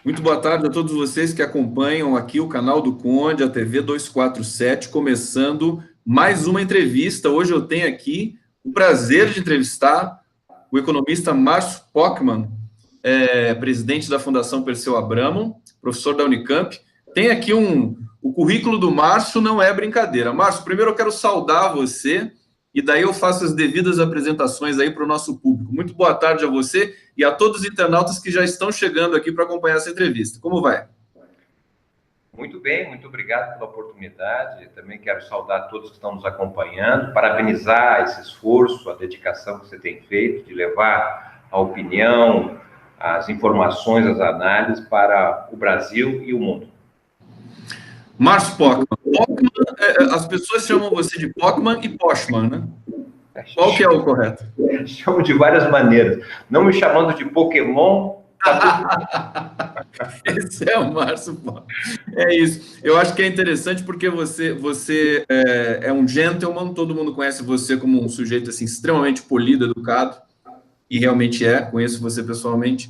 Muito boa tarde a todos vocês que acompanham aqui o canal do Conde, a TV 247, começando mais uma entrevista. Hoje eu tenho aqui o prazer de entrevistar o economista Márcio Pockmann, presidente da Fundação Perseu Abramo, professor da Unicamp. Tem aqui o currículo do Márcio, não é brincadeira. Márcio, primeiro eu quero saudar você e daí eu faço as devidas apresentações aí para o nosso público. Muito boa tarde a você e a todos os internautas que já estão chegando aqui para acompanhar essa entrevista. Como vai? Muito bem, muito obrigado pela oportunidade. Também quero saudar todos que estão nos acompanhando, parabenizar esse esforço, a dedicação que você tem feito de levar a opinião, as informações, as análises para o Brasil e o mundo. Márcio Pockmann. As pessoas chamam você de Pockmann e Pochmann, né? Qual que é o correto? Chamo de várias maneiras. Não me chamando de Pokémon. Esse é o Márcio Pockmann. É isso. Eu acho que é interessante porque você é um gentleman, todo mundo conhece você como um sujeito assim, extremamente polido, educado, e realmente conheço você pessoalmente.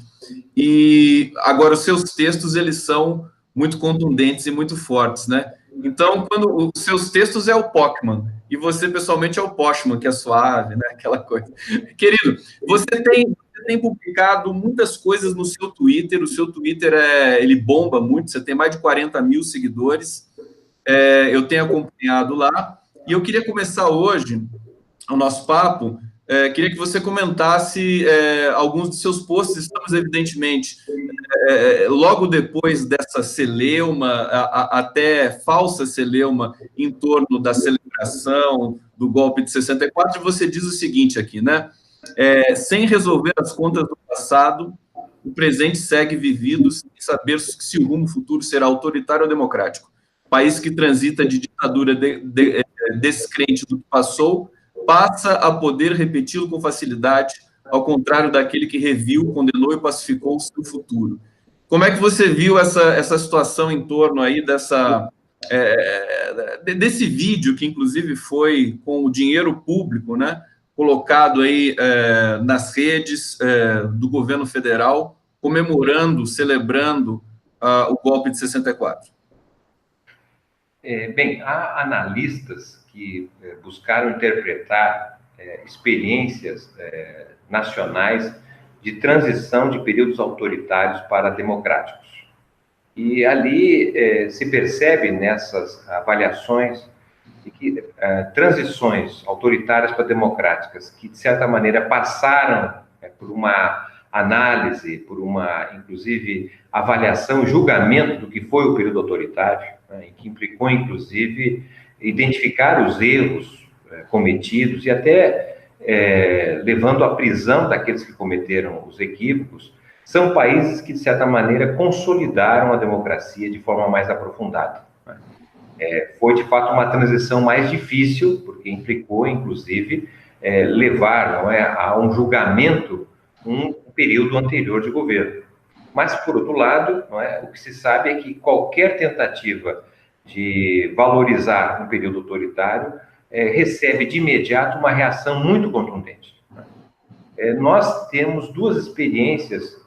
E agora os seus textos, eles são muito contundentes e muito fortes, né? Então, quando os seus textos é o Pockmann, e você pessoalmente é o Pochmann, que é suave, né? Aquela coisa. Querido, você tem publicado muitas coisas no seu Twitter, o seu Twitter ele bomba muito, você tem mais de 40 mil seguidores, eu tenho acompanhado lá, e eu queria começar hoje o nosso papo, queria que você comentasse alguns dos seus posts. Estamos, evidentemente, logo depois dessa celeuma, até falsa celeuma, em torno da celebração do golpe de 64, e você diz o seguinte aqui, né? Sem resolver as contas do passado, o presente segue vivido sem saber se o rumo futuro será autoritário ou democrático. País que transita de ditadura descrente do que passou, passa a poder repeti-lo com facilidade, ao contrário daquele que reviu, condenou e pacificou o seu futuro. Como é que você viu essa situação em torno aí desse vídeo, que inclusive foi com o dinheiro público, né, colocado aí nas redes do governo federal, comemorando, celebrando o golpe de 64? Bem, há analistas que buscaram interpretar experiências nacionais de transição de períodos autoritários para democráticos. E ali se percebe nessas avaliações de que transições autoritárias para democráticas, que de certa maneira passaram por uma análise, por uma, inclusive, avaliação, julgamento do que foi o período autoritário, né, que implicou, inclusive, identificar os erros cometidos e até levando à prisão daqueles que cometeram os equívocos, são países que, de certa maneira, consolidaram a democracia de forma mais aprofundada. Foi, de fato, uma transição mais difícil, porque implicou, inclusive, levar a um julgamento um período anterior de governo. Mas, por outro lado, o que se sabe é que qualquer tentativa de valorizar um período autoritário recebe de imediato uma reação muito contundente. Nós temos duas experiências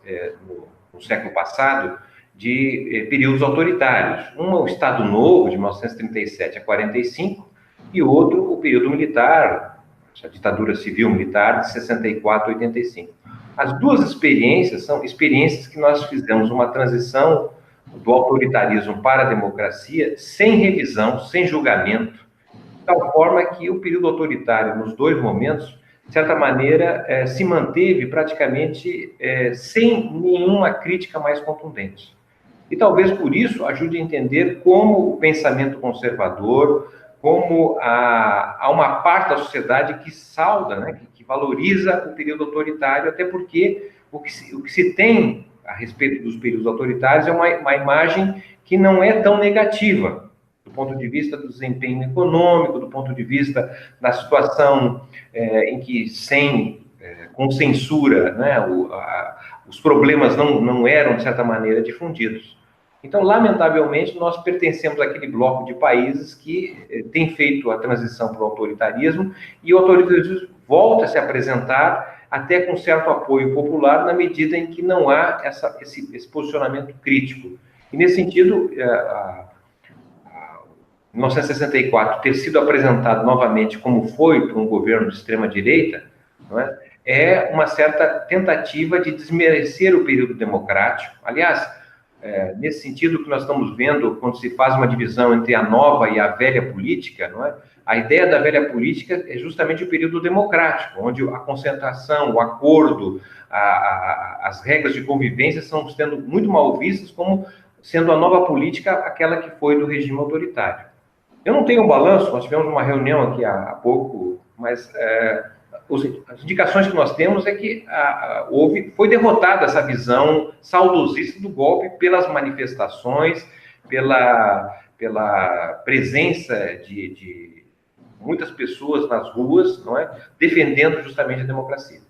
no século passado de períodos autoritários. Um é o Estado Novo, de 1937 a 45, e outro o período militar, a ditadura civil-militar, de 64 a 85. As duas experiências são experiências que nós fizemos uma transição do autoritarismo para a democracia sem revisão, sem julgamento, de tal forma que o período autoritário, nos dois momentos, de certa maneira, se manteve praticamente sem nenhuma crítica mais contundente. E talvez por isso ajude a entender como o pensamento conservador, como há uma parte da sociedade que sauda, né, que valoriza o período autoritário, até porque o que se tem a respeito dos períodos autoritários é uma imagem que não é tão negativa, do ponto de vista do desempenho econômico, do ponto de vista da situação em que, com censura, né, os problemas não eram, de certa maneira, difundidos. Então, lamentavelmente, nós pertencemos àquele bloco de países que tem feito a transição para o autoritarismo, e o autoritarismo volta a se apresentar até com certo apoio popular, na medida em que não há esse posicionamento crítico. E, nesse sentido, 1964 ter sido apresentado novamente como foi por um governo de extrema-direita, não é uma certa tentativa de desmerecer o período democrático. Aliás, nesse sentido, o que nós estamos vendo quando se faz uma divisão entre a nova e a velha política, não é? A ideia da velha política é justamente o período democrático, onde a concentração, o acordo, as regras de convivência estão sendo muito mal vistas como sendo a nova política aquela que foi do regime autoritário. Eu não tenho um balanço, nós tivemos uma reunião aqui há pouco, mas as indicações que nós temos é que foi derrotada essa visão saudosista do golpe pelas manifestações, pela presença de muitas pessoas nas ruas, não é? Defendendo justamente a democracia.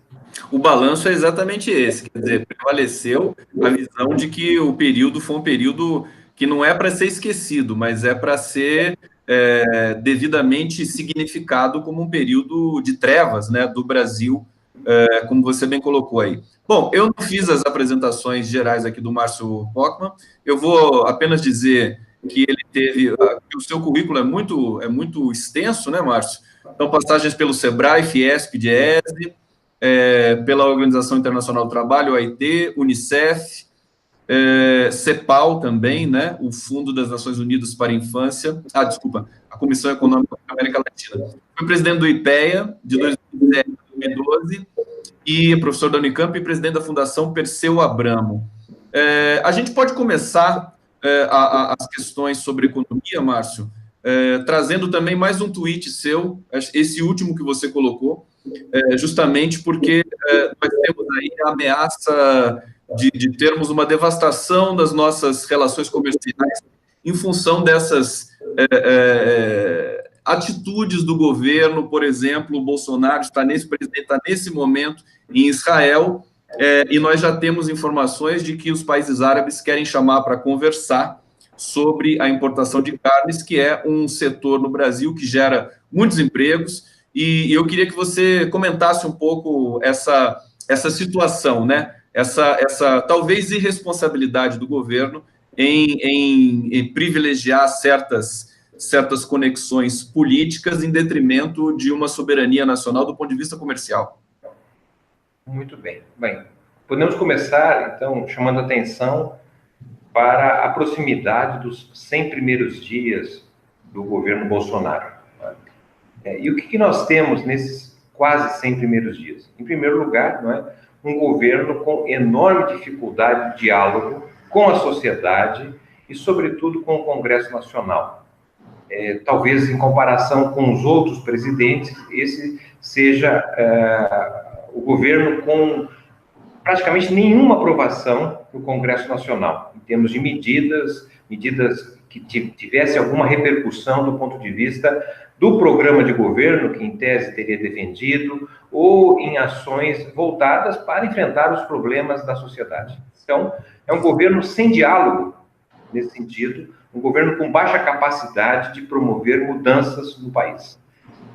O balanço é exatamente esse, quer dizer, prevaleceu a visão de que o período foi um período que não é para ser esquecido, mas é para ser devidamente significado como um período de trevas, né, do Brasil, como você bem colocou aí. Bom, eu não fiz as apresentações gerais aqui do Márcio Hochmann, eu vou apenas dizer que ele teve, que o seu currículo é muito extenso, né, Márcio? Então, passagens pelo SEBRAE, Fiesp, DIESE, pela Organização Internacional do Trabalho, OIT, Unicef, CEPAL também, né, o Fundo das Nações Unidas para a Infância, a Comissão Econômica da América Latina. Foi presidente do IPEA, de 2010 a 2012, e professor da Unicamp e presidente da Fundação Perseu Abramo. A gente pode começar as questões sobre economia, Márcio, trazendo também mais um tweet seu, esse último que você colocou, justamente porque nós temos aí a ameaça de termos uma devastação das nossas relações comerciais em função dessas atitudes do governo. Por exemplo, o Bolsonaro está nesse momento em Israel, e nós já temos informações de que os países árabes querem chamar para conversar sobre a importação de carnes, que é um setor no Brasil que gera muitos empregos, e eu queria que você comentasse um pouco essa situação, né? Essa talvez irresponsabilidade do governo em privilegiar certas conexões políticas em detrimento de uma soberania nacional do ponto de vista comercial. Muito bem. Bem, podemos começar, então, chamando a atenção para a proximidade dos 100 primeiros dias do governo Bolsonaro. E o que nós temos nesses quase 100 primeiros dias? Em primeiro lugar, não é, um governo com enorme dificuldade de diálogo com a sociedade e, sobretudo, com o Congresso Nacional. Talvez, em comparação com os outros presidentes, esse seja o governo com praticamente nenhuma aprovação no Congresso Nacional, em termos de medidas que tivessem alguma repercussão do ponto de vista do programa de governo, que em tese teria defendido, ou em ações voltadas para enfrentar os problemas da sociedade. Então, é um governo sem diálogo, nesse sentido, um governo com baixa capacidade de promover mudanças no país.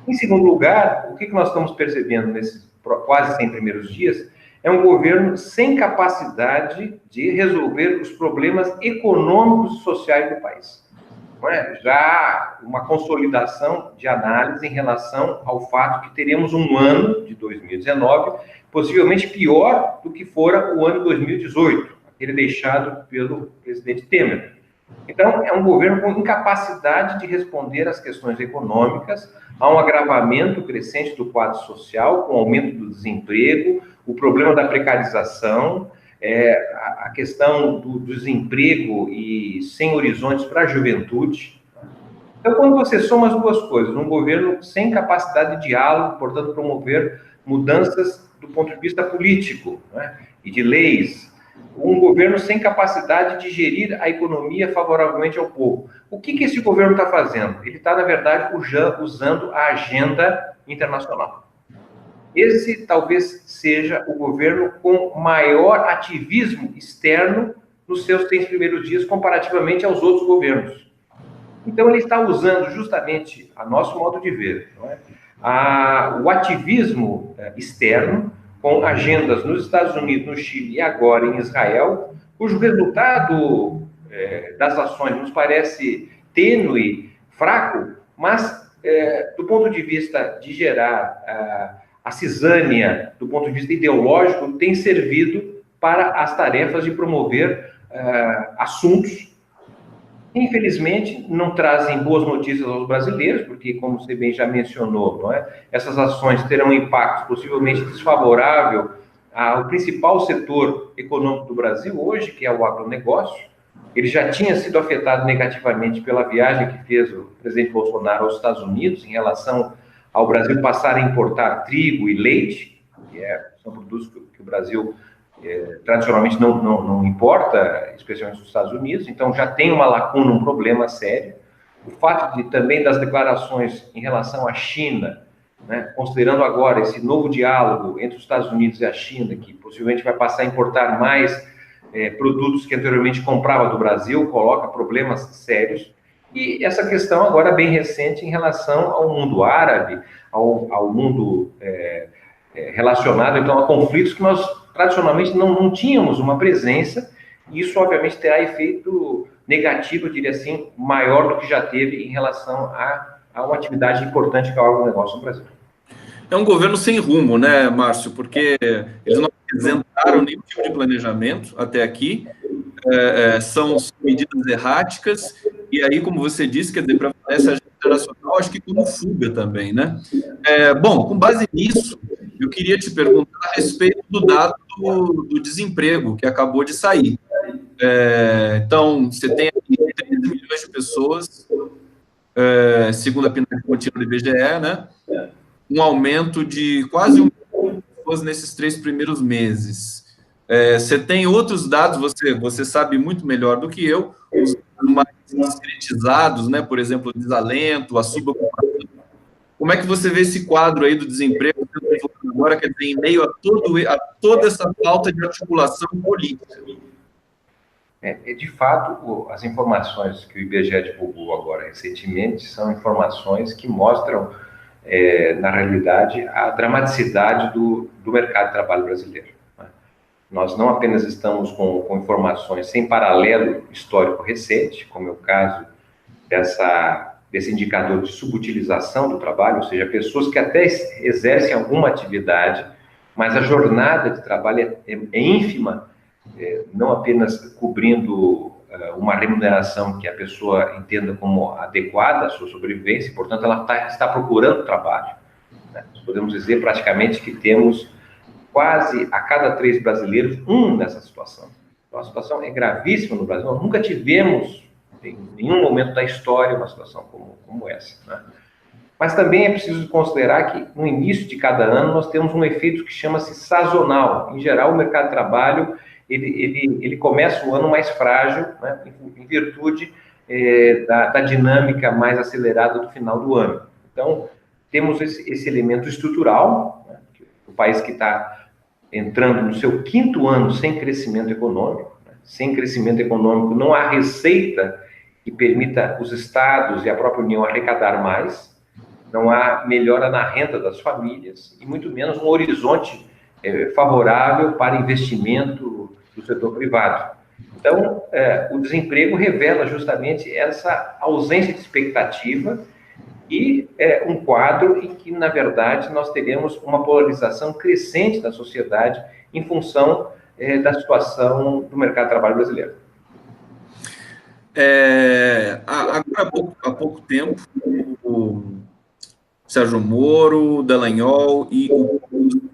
Em segundo lugar, o que nós estamos percebendo nesses quase 100 primeiros dias é um governo sem capacidade de resolver os problemas econômicos e sociais do país. Não é? Já uma consolidação de análise em relação ao fato que teremos um ano de 2019 possivelmente pior do que fora o ano de 2018, aquele deixado pelo presidente Temer. Então, é um governo com incapacidade de responder às questões econômicas, há um agravamento crescente do quadro social, com o aumento do desemprego, o problema da precarização, a questão do desemprego e sem horizontes para a juventude. Então, quando você soma as duas coisas, um governo sem capacidade de diálogo, portanto, promover mudanças do ponto de vista político, né, e de leis, um governo sem capacidade de gerir a economia favoravelmente ao povo. O que esse governo está fazendo? Ele está, na verdade, usando a agenda internacional. Esse talvez seja o governo com maior ativismo externo nos seus 100 primeiros dias, comparativamente aos outros governos. Então, ele está usando justamente, a nosso modo de ver, não é? O ativismo externo com agendas nos Estados Unidos, no Chile e agora em Israel, cujo resultado das ações nos parece tênue, fraco, mas do ponto de vista de gerar a cisânia, do ponto de vista ideológico, tem servido para as tarefas de promover assuntos que, infelizmente, não trazem boas notícias aos brasileiros, porque, como você bem já mencionou, não é? Essas ações terão um impacto possivelmente desfavorável ao principal setor econômico do Brasil hoje, que é o agronegócio. Ele já tinha sido afetado negativamente pela viagem que fez o presidente Bolsonaro aos Estados Unidos em relação ao Brasil passar a importar trigo e leite, que são produtos que o Brasil tradicionalmente não importa, especialmente dos Estados Unidos. Então já tem uma lacuna, um problema sério. O fato também das declarações em relação à China, né, considerando agora esse novo diálogo entre os Estados Unidos e a China, que possivelmente vai passar a importar mais produtos que anteriormente comprava do Brasil, coloca problemas sérios. E essa questão agora bem recente em relação ao mundo árabe, ao mundo relacionado, então, a conflitos que nós tradicionalmente não tínhamos uma presença, e isso obviamente terá efeito negativo, eu diria assim, maior do que já teve em relação a uma atividade importante que é o agronegócio no Brasil. É um governo sem rumo, né, Márcio? Porque eles não apresentaram nenhum tipo de planejamento até aqui, são medidas erráticas, e aí, como você disse, quer dizer, prevalece a agenda internacional, acho que como fuga também, né? Bom, com base nisso, eu queria te perguntar a respeito do dado do desemprego que acabou de sair. Então, você tem aqui 13 milhões de pessoas, segundo a PNAD contínua do IBGE, né? Um aumento de quase 1 milhão de pessoas nesses 3 primeiros meses. Você tem outros dados, você sabe muito melhor do que eu, os mais discretizados, né? Por exemplo, o desalento, a subocupação. Como é que você vê esse quadro aí do desemprego agora, quer dizer, em meio a toda essa falta de articulação política? De fato, as informações que o IBGE divulgou agora recentemente são informações que mostram, na realidade, a dramaticidade do mercado de trabalho brasileiro. Né? Nós não apenas estamos com informações sem paralelo histórico recente, como é o caso desse indicador de subutilização do trabalho, ou seja, pessoas que até exercem alguma atividade, mas a jornada de trabalho é ínfima, não apenas cobrindo uma remuneração que a pessoa entenda como adequada à sua sobrevivência, portanto, ela está procurando trabalho. Né? Nós podemos dizer praticamente que temos quase a cada 3 brasileiros nessa situação. Então, a situação é gravíssima no Brasil. Nós nunca tivemos, em nenhum momento da história, uma situação como essa. Né? Mas também é preciso considerar que, no início de cada ano, nós temos um efeito que chama-se sazonal. Em geral, o mercado de trabalho ele começa o ano mais frágil, né, em virtude da dinâmica mais acelerada do final do ano. Então, temos esse elemento estrutural, né, o país que está entrando no seu 5º ano sem crescimento econômico. Né, sem crescimento econômico não há receita que permita os estados e a própria União arrecadar mais, não há melhora na renda das famílias e muito menos um horizonte favorável para investimento do setor privado. Então, o desemprego revela justamente essa ausência de expectativa e um quadro em que, na verdade, nós teremos uma polarização crescente da sociedade em função da situação do mercado de trabalho brasileiro. Agora, há pouco tempo, o Sérgio Moro, o Dallagnol e o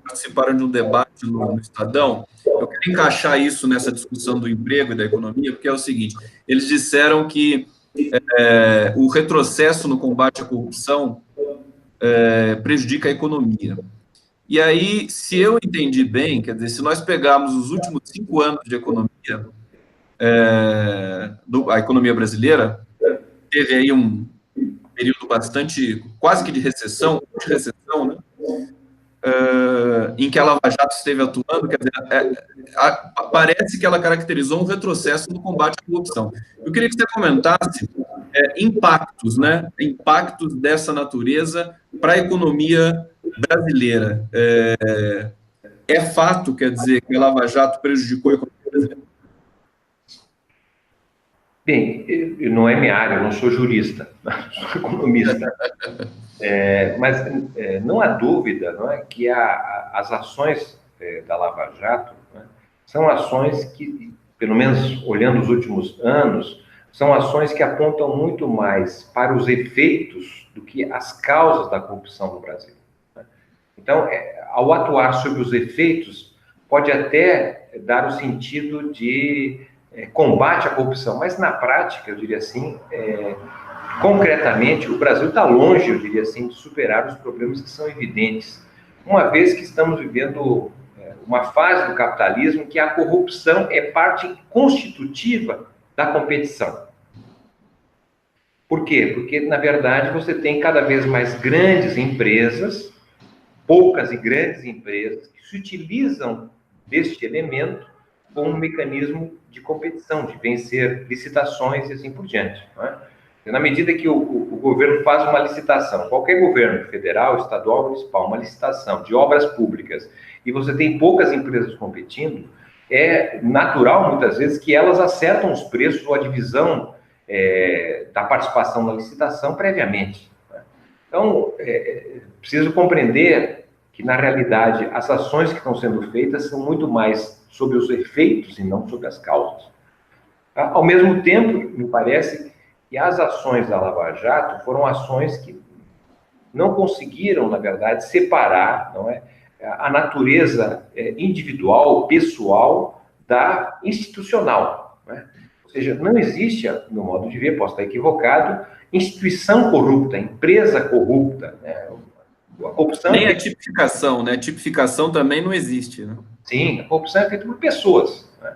participaram de um debate no Estadão. Eu quero encaixar isso nessa discussão do emprego e da economia, porque é o seguinte, eles disseram que o retrocesso no combate à corrupção prejudica a economia. E aí, se eu entendi bem, quer dizer, se nós pegarmos os últimos 5 anos de economia, a economia brasileira teve aí um período bastante, quase que de recessão, né? Em que a Lava Jato esteve atuando, quer dizer, parece que ela caracterizou um retrocesso no combate à corrupção. Eu queria que você comentasse impactos, né? Impactos dessa natureza para a economia brasileira. É fato, quer dizer, que a Lava Jato prejudicou a economia brasileira? Bem, não é minha área, eu não sou jurista, sou economista. Mas não há dúvida, não é, que as ações da Lava Jato, né, são ações que, pelo menos olhando os últimos anos, são ações que apontam muito mais para os efeitos do que as causas da corrupção no Brasil. Né? Então, ao atuar sobre os efeitos, pode até dar o sentido de combate à corrupção, mas na prática, eu diria assim, concretamente, o Brasil está longe, eu diria assim, de superar os problemas que são evidentes, uma vez que estamos vivendo uma fase do capitalismo que a corrupção é parte constitutiva da competição. Por quê? Porque, na verdade, você tem cada vez mais grandes empresas, poucas e grandes empresas, que se utilizam deste elemento como um mecanismo de competição, de vencer licitações e assim por diante. Não é? Na medida que o governo faz uma licitação, qualquer governo, federal, estadual, municipal, uma licitação de obras públicas, e você tem poucas empresas competindo, é natural, muitas vezes, que elas acertam os preços ou a divisão da participação na licitação previamente. Né? Então, preciso compreender que, na realidade, as ações que estão sendo feitas são muito mais sobre os efeitos e não sobre as causas. Ao mesmo tempo, me parece que as ações da Lava Jato foram ações que não conseguiram, na verdade, separar, não é, a natureza individual, pessoal, da institucional. Não é? Ou seja, não existe, no modo de ver, posso estar equivocado, instituição corrupta, empresa corrupta. Né? A corrupção nem a tipificação, né? A tipificação também não existe, né? Sim, a corrupção é feita por pessoas. Né?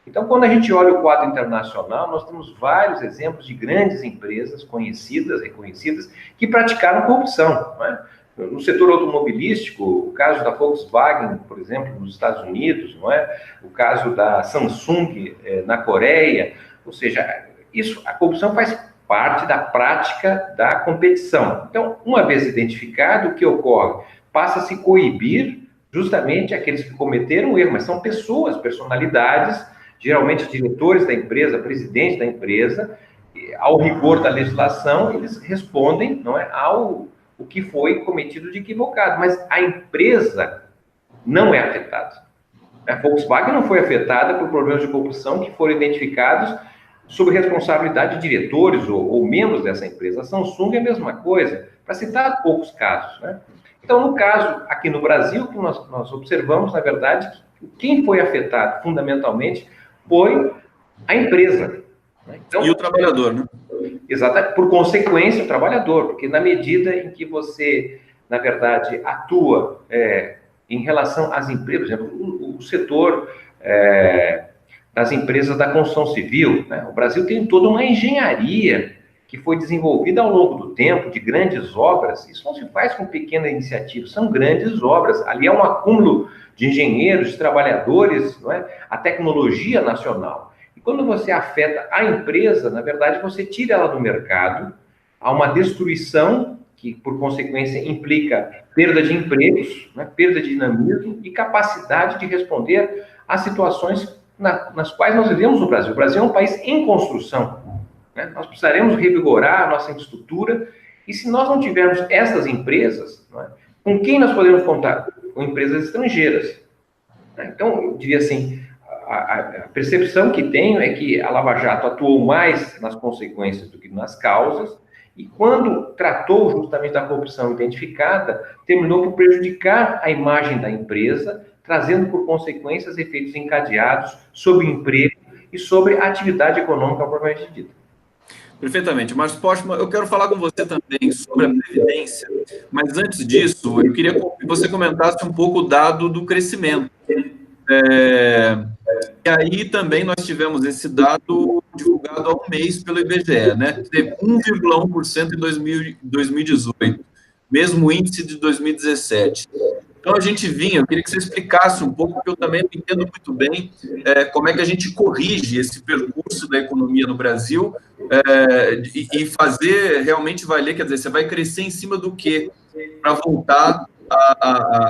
Então, quando a gente olha o quadro internacional, nós temos vários exemplos de grandes empresas conhecidas, reconhecidas, que praticaram corrupção. Não é? No setor automobilístico, o caso da Volkswagen, por exemplo, nos Estados Unidos, não é? O caso da Samsung na Coreia, ou seja, a corrupção faz parte da prática da competição. Então, uma vez identificado, o que ocorre? Passa a se coibir justamente aqueles que cometeram o erro, mas são pessoas, personalidades, geralmente diretores da empresa, presidente da empresa, ao rigor da legislação, eles respondem, não é, ao o que foi cometido de equivocado, mas a empresa não é afetada. A Volkswagen não foi afetada por problemas de corrupção que foram identificados sob responsabilidade de diretores ou membros dessa empresa. A Samsung é a mesma coisa, para citar poucos casos. Né? Então, no caso, aqui no Brasil, que nós observamos, na verdade, que quem foi afetado fundamentalmente foi a empresa. Né? Então, e o trabalhador, né? Exatamente, por consequência, o trabalhador, porque na medida em que você, na verdade, atua em relação às empresas, por exemplo, o setor das empresas da construção civil, né? O Brasil tem toda uma engenharia que foi desenvolvida ao longo do tempo, de grandes obras. Isso não se faz com pequena iniciativa, são grandes obras. Ali é um acúmulo de engenheiros, de trabalhadores, não é? A tecnologia nacional. E quando você afeta a empresa, na verdade, você tira ela do mercado, há uma destruição que, por consequência, implica perda de empregos, né? Perda de dinamismo e capacidade de responder a situações nas quais nós vivemos no Brasil. O Brasil é um país em construção. Né? Nós precisaremos revigorar a nossa infraestrutura, e se nós não tivermos essas empresas, não é? Com quem nós podemos contar? Com empresas estrangeiras. Né? Então, eu diria assim, a percepção que tenho é que a Lava Jato atuou mais nas consequências do que nas causas, e quando tratou justamente da corrupção identificada, terminou por prejudicar a imagem da empresa, trazendo por consequências efeitos encadeados sobre o emprego e sobre a atividade econômica propriamente dita. Perfeitamente. Marcos Postman, eu quero falar com você também sobre a Previdência, mas antes disso, eu queria que você comentasse um pouco o dado do crescimento. E aí também nós tivemos esse dado divulgado há um mês pelo IBGE, né? Teve 1,1% em 2018, mesmo índice de 2017. Então, a gente eu queria que você explicasse um pouco, porque eu também não entendo muito bem como é que a gente corrige esse percurso da economia no Brasil e fazer realmente valer, quer dizer, você vai crescer em cima do quê? Para voltar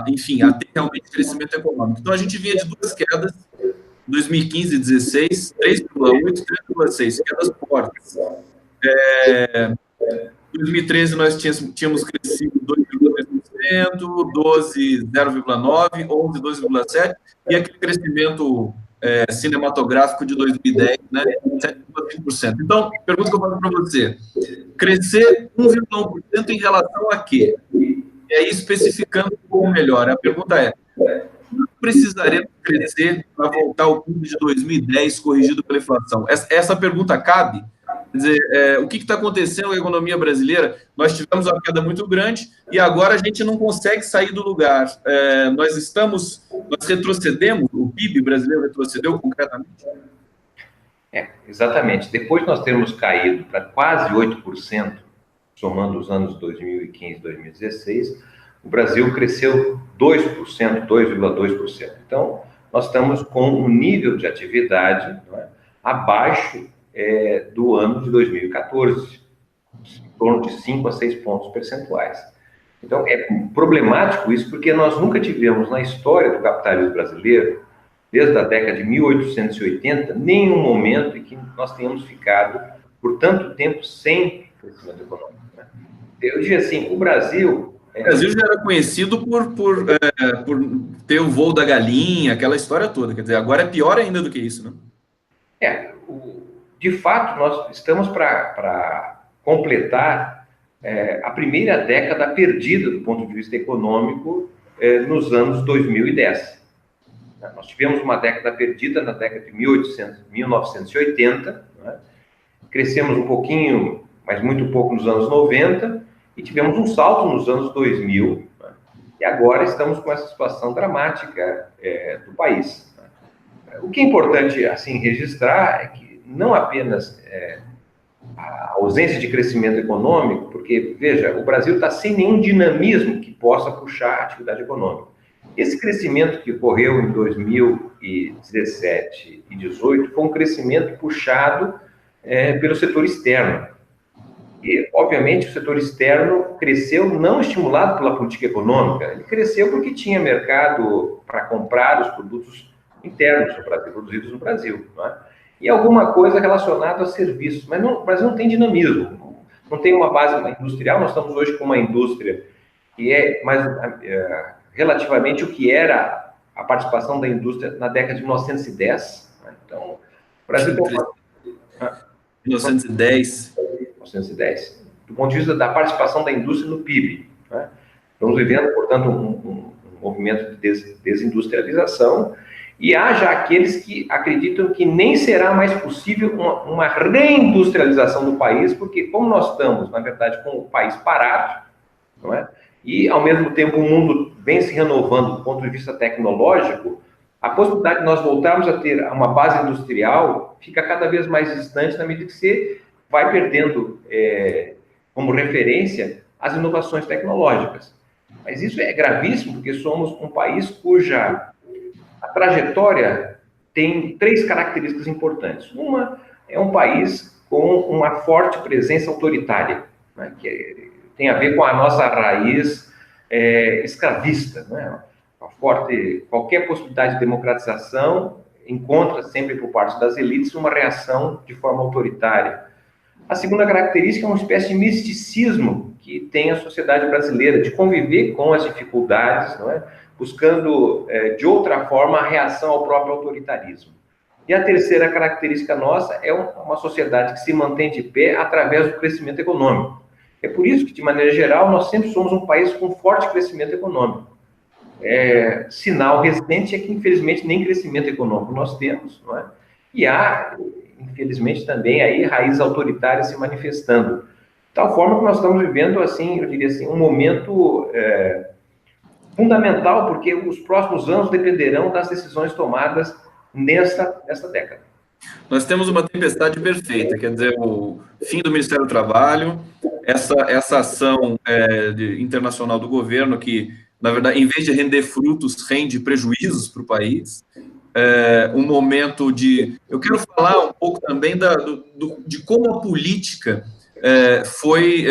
enfim, a ter realmente crescimento econômico. Então, a gente vinha de duas quedas, 2015 e 16, 3,8, 3,6, quedas fortes. Em 2013, nós tínhamos crescido 2,3%, 12, 0,9%, 11, 2,7%, e aquele crescimento cinematográfico de 2010, né, 7,5%. Então, pergunta que eu faço para você, crescer 1,1% em relação a quê? E aí, especificando um pouco melhor, a pergunta é, precisaremos crescer para voltar ao PIB de 2010 corrigido pela inflação? Essa pergunta cabe? Quer dizer, o que está acontecendo na economia brasileira? Nós tivemos uma queda muito grande e agora a gente não consegue sair do lugar. Nós retrocedemos, o PIB brasileiro retrocedeu concretamente? Exatamente. Depois de nós termos caído para quase 8%, somando os anos 2015 e 2016, o Brasil cresceu 2%, 2,2%. Então, nós estamos com um nível de atividade, não é, abaixo do ano de 2014, em torno de 5 a 6 pontos percentuais. Então, é problemático isso, porque nós nunca tivemos na história do capitalismo brasileiro, desde a década de 1880, nenhum momento em que nós tenhamos ficado por tanto tempo sem crescimento econômico. Né? Eu diria assim, o Brasil já era conhecido por ter o voo da galinha, aquela história toda. Quer dizer, agora é pior ainda do que isso, né? De fato, nós estamos para completar a primeira década perdida do ponto de vista econômico nos anos 2010. Nós tivemos uma década perdida na década de 1980, né? Crescemos um pouquinho, mas muito pouco nos anos 90, e tivemos um salto nos anos 2000, né? E agora estamos com essa situação dramática do país. Né? O que é importante assim registrar é que não apenas a ausência de crescimento econômico, porque, veja, o Brasil está sem nenhum dinamismo que possa puxar a atividade econômica. Esse crescimento que ocorreu em 2017 e 2018 foi um crescimento puxado pelo setor externo. E, obviamente, o setor externo cresceu não estimulado pela política econômica, ele cresceu porque tinha mercado para comprar os produtos internos do Brasil, produzidos no Brasil, não é? E alguma coisa relacionada a serviços, mas o Brasil não tem dinamismo, não tem uma base industrial. Nós estamos hoje com uma indústria que é mais relativamente o que era a participação da indústria na década de 1910. Né? Então, o Brasil tem 1910. Do ponto de vista da participação da indústria no PIB. Né? Estamos vivendo, portanto, um movimento de desindustrialização, e há já aqueles que acreditam que nem será mais possível uma reindustrialização do país, porque como nós estamos, na verdade, com o país parado, não é? E, ao mesmo tempo, o mundo vem se renovando do ponto de vista tecnológico, a possibilidade de nós voltarmos a ter uma base industrial fica cada vez mais distante na medida que você vai perdendo como referência as inovações tecnológicas. Mas isso é gravíssimo, porque somos um país cuja a trajetória tem 3 características importantes. Uma é um país com uma forte presença autoritária, né, que tem a ver com a nossa raiz escravista, né? Qualquer possibilidade de democratização encontra sempre por parte das elites uma reação de forma autoritária. A segunda característica é uma espécie de misticismo que tem a sociedade brasileira, de conviver com as dificuldades, não é? Buscando, de outra forma, a reação ao próprio autoritarismo. E a terceira característica nossa é uma sociedade que se mantém de pé através do crescimento econômico. É por isso que, de maneira geral, nós sempre somos um país com forte crescimento econômico. Sinal recente é que, infelizmente, nem crescimento econômico nós temos, não é? E há, infelizmente, também aí raízes autoritárias se manifestando. De tal forma que nós estamos vivendo, assim, eu diria assim, um momento fundamental, porque os próximos anos dependerão das decisões tomadas nessa década. Nós temos uma tempestade perfeita, quer dizer, o fim do Ministério do Trabalho, essa ação internacional do governo que, na verdade, em vez de render frutos, rende prejuízos para o país. Um momento de... Eu quero falar um pouco também de como a política foi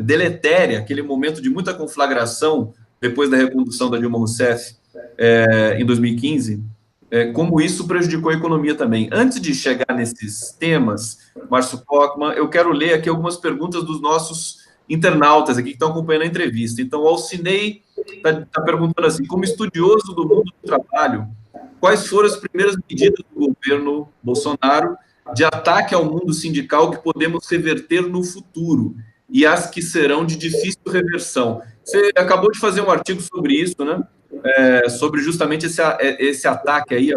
deletéria, aquele momento de muita conflagração depois da recondução da Dilma Rousseff, em 2015, como isso prejudicou a economia também. Antes de chegar nesses temas, Márcio Pockmann, eu quero ler aqui algumas perguntas dos nossos internautas aqui que estão acompanhando a entrevista. Então, o Alcinei está perguntando assim, como estudioso do mundo do trabalho, quais foram as primeiras medidas do governo Bolsonaro de ataque ao mundo sindical que podemos reverter no futuro e as que serão de difícil reversão? Você acabou de fazer um artigo sobre isso, né? Sobre justamente esse ataque aí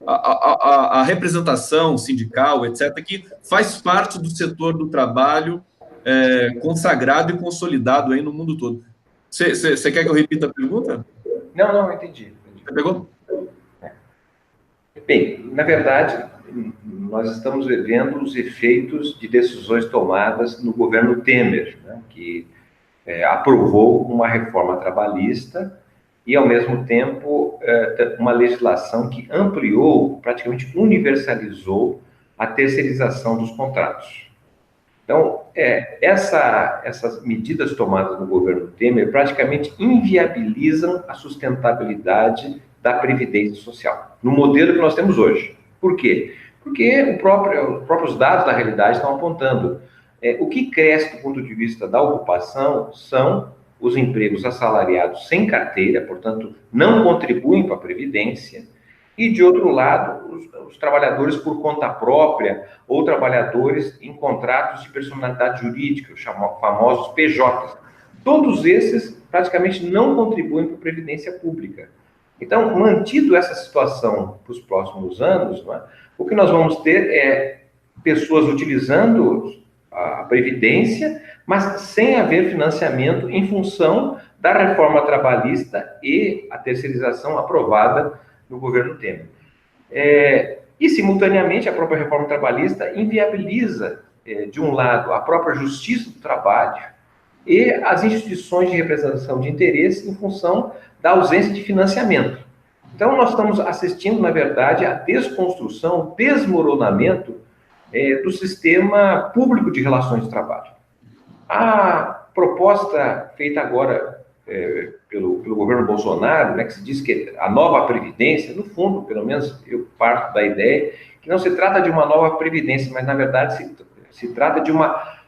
à representação sindical, etc., que faz parte do setor do trabalho consagrado e consolidado aí no mundo todo. Você quer que eu repita a pergunta? Não, entendi. Você pegou? Bem, na verdade, nós estamos vivendo os efeitos de decisões tomadas no governo Temer, né, que aprovou uma reforma trabalhista e, ao mesmo tempo, uma legislação que ampliou, praticamente universalizou a terceirização dos contratos. Então, essas medidas tomadas no governo Temer praticamente inviabilizam a sustentabilidade da Previdência Social, no modelo que nós temos hoje. Por quê? Porque os próprios dados da realidade estão apontando. O que cresce do ponto de vista da ocupação são os empregos assalariados sem carteira, portanto, não contribuem para a Previdência, e, de outro lado, os trabalhadores por conta própria ou trabalhadores em contratos de personalidade jurídica, os famosos PJs. Todos esses praticamente não contribuem para a Previdência Pública. Então, mantido essa situação para os próximos anos, né, o que nós vamos ter é pessoas utilizando a Previdência, mas sem haver financiamento em função da reforma trabalhista e a terceirização aprovada no governo Temer. E, simultaneamente, a própria reforma trabalhista inviabiliza, de um lado, a própria justiça do trabalho e as instituições de representação de interesse em função da ausência de financiamento. Então, nós estamos assistindo, na verdade, à desconstrução, desmoronamento do sistema público de relações de trabalho. A proposta feita agora pelo governo Bolsonaro, né, que se diz que a nova Previdência, no fundo, pelo menos eu parto da ideia, que não se trata de uma nova Previdência, mas, na verdade, se trata de uma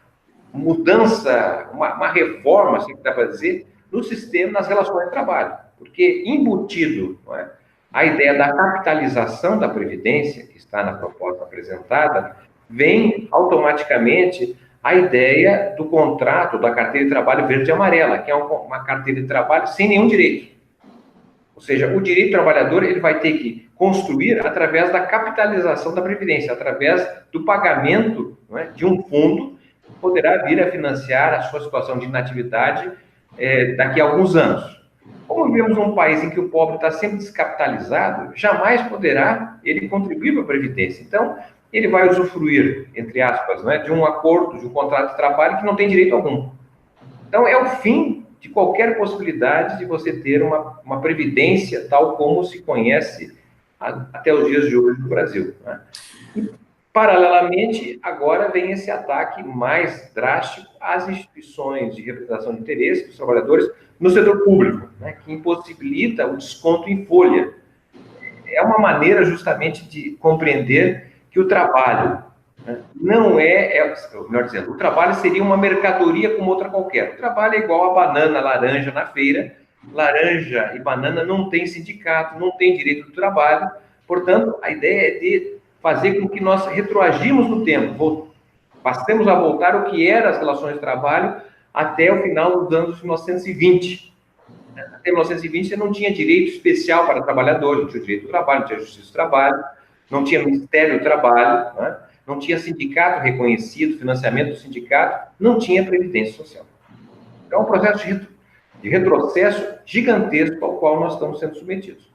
mudança, uma reforma, assim que dá para dizer, no sistema, nas relações de trabalho. Porque embutido, não é, a ideia da capitalização da Previdência, que está na proposta apresentada, vem automaticamente a ideia do contrato da carteira de trabalho verde e amarela, que é uma carteira de trabalho sem nenhum direito. Ou seja, o direito do trabalhador ele vai ter que construir através da capitalização da Previdência, através do pagamento, não é, de um fundo que poderá vir a financiar a sua situação de inatividade daqui a alguns anos. Como vivemos num país em que o pobre está sempre descapitalizado, jamais poderá ele contribuir para a Previdência. Então, ele vai usufruir, entre aspas, né, de um acordo, de um contrato de trabalho que não tem direito algum. Então, é o fim de qualquer possibilidade de você ter uma previdência tal como se conhece até os dias de hoje no Brasil, né? E, paralelamente, agora vem esse ataque mais drástico às instituições de representação de interesse dos trabalhadores no setor público, né, que impossibilita o desconto em folha. É uma maneira justamente de compreender que o trabalho, né, não melhor dizendo, o trabalho seria uma mercadoria como outra qualquer. O trabalho é igual a banana, laranja na feira. Laranja e banana não tem sindicato, não tem direito do trabalho. Portanto, a ideia é de fazer com que nós retroagimos no tempo, passemos a voltar o que eram as relações de trabalho até o final dos anos 1920. Até 1920 você não tinha direito especial para trabalhadores, não tinha direito do trabalho, não tinha justiça do trabalho, não tinha Ministério do Trabalho, né? Não tinha sindicato reconhecido, financiamento do sindicato, não tinha Previdência Social. Então, é um processo de retrocesso gigantesco ao qual nós estamos sendo submetidos.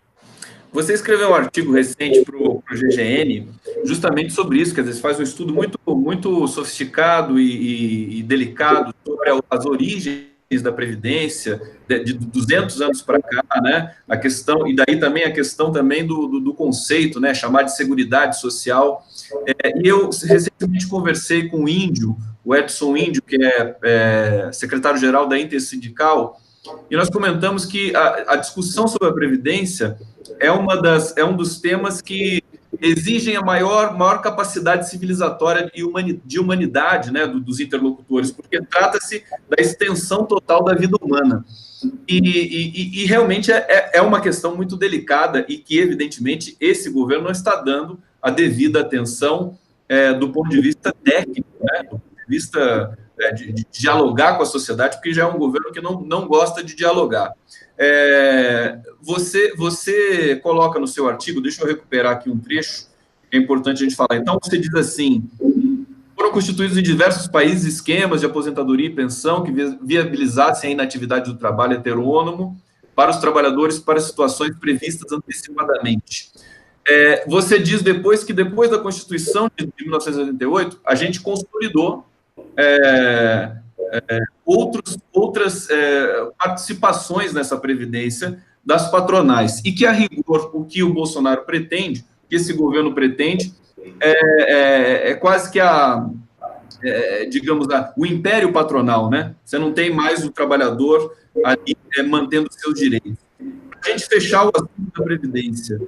Você escreveu um artigo recente para o GGN justamente sobre isso, quer dizer, você faz um estudo muito sofisticado e delicado sobre as origens da Previdência, de 200 anos para cá, né, a questão, e daí também a questão também do conceito, né, chamar de Seguridade Social, e eu recentemente conversei com o Índio, o Edson Índio, que é secretário-geral da Intersindical, e nós comentamos que a discussão sobre a Previdência é um dos temas que exigem a maior capacidade civilizatória e de humanidade, né, dos interlocutores, porque trata-se da extensão total da vida humana. E realmente é uma questão muito delicada e que, evidentemente, esse governo não está dando a devida atenção do ponto de vista técnico, né, do ponto de vista de dialogar com a sociedade, porque já é um governo que não gosta de dialogar. Você coloca no seu artigo, deixa eu recuperar aqui um trecho, que é importante a gente falar. Então, você diz assim: foram constituídos em diversos países esquemas de aposentadoria e pensão que viabilizassem a inatividade do trabalho heterônomo para os trabalhadores para situações previstas antecipadamente. Você diz depois que, depois da Constituição de 1988, a gente consolidou outras participações nessa previdência das patronais, e que, a rigor, o que o Bolsonaro pretende, que esse governo pretende, quase que digamos, o império patronal, né? Você não tem mais o trabalhador ali mantendo seus direitos. Para a gente fechar o assunto da Previdência,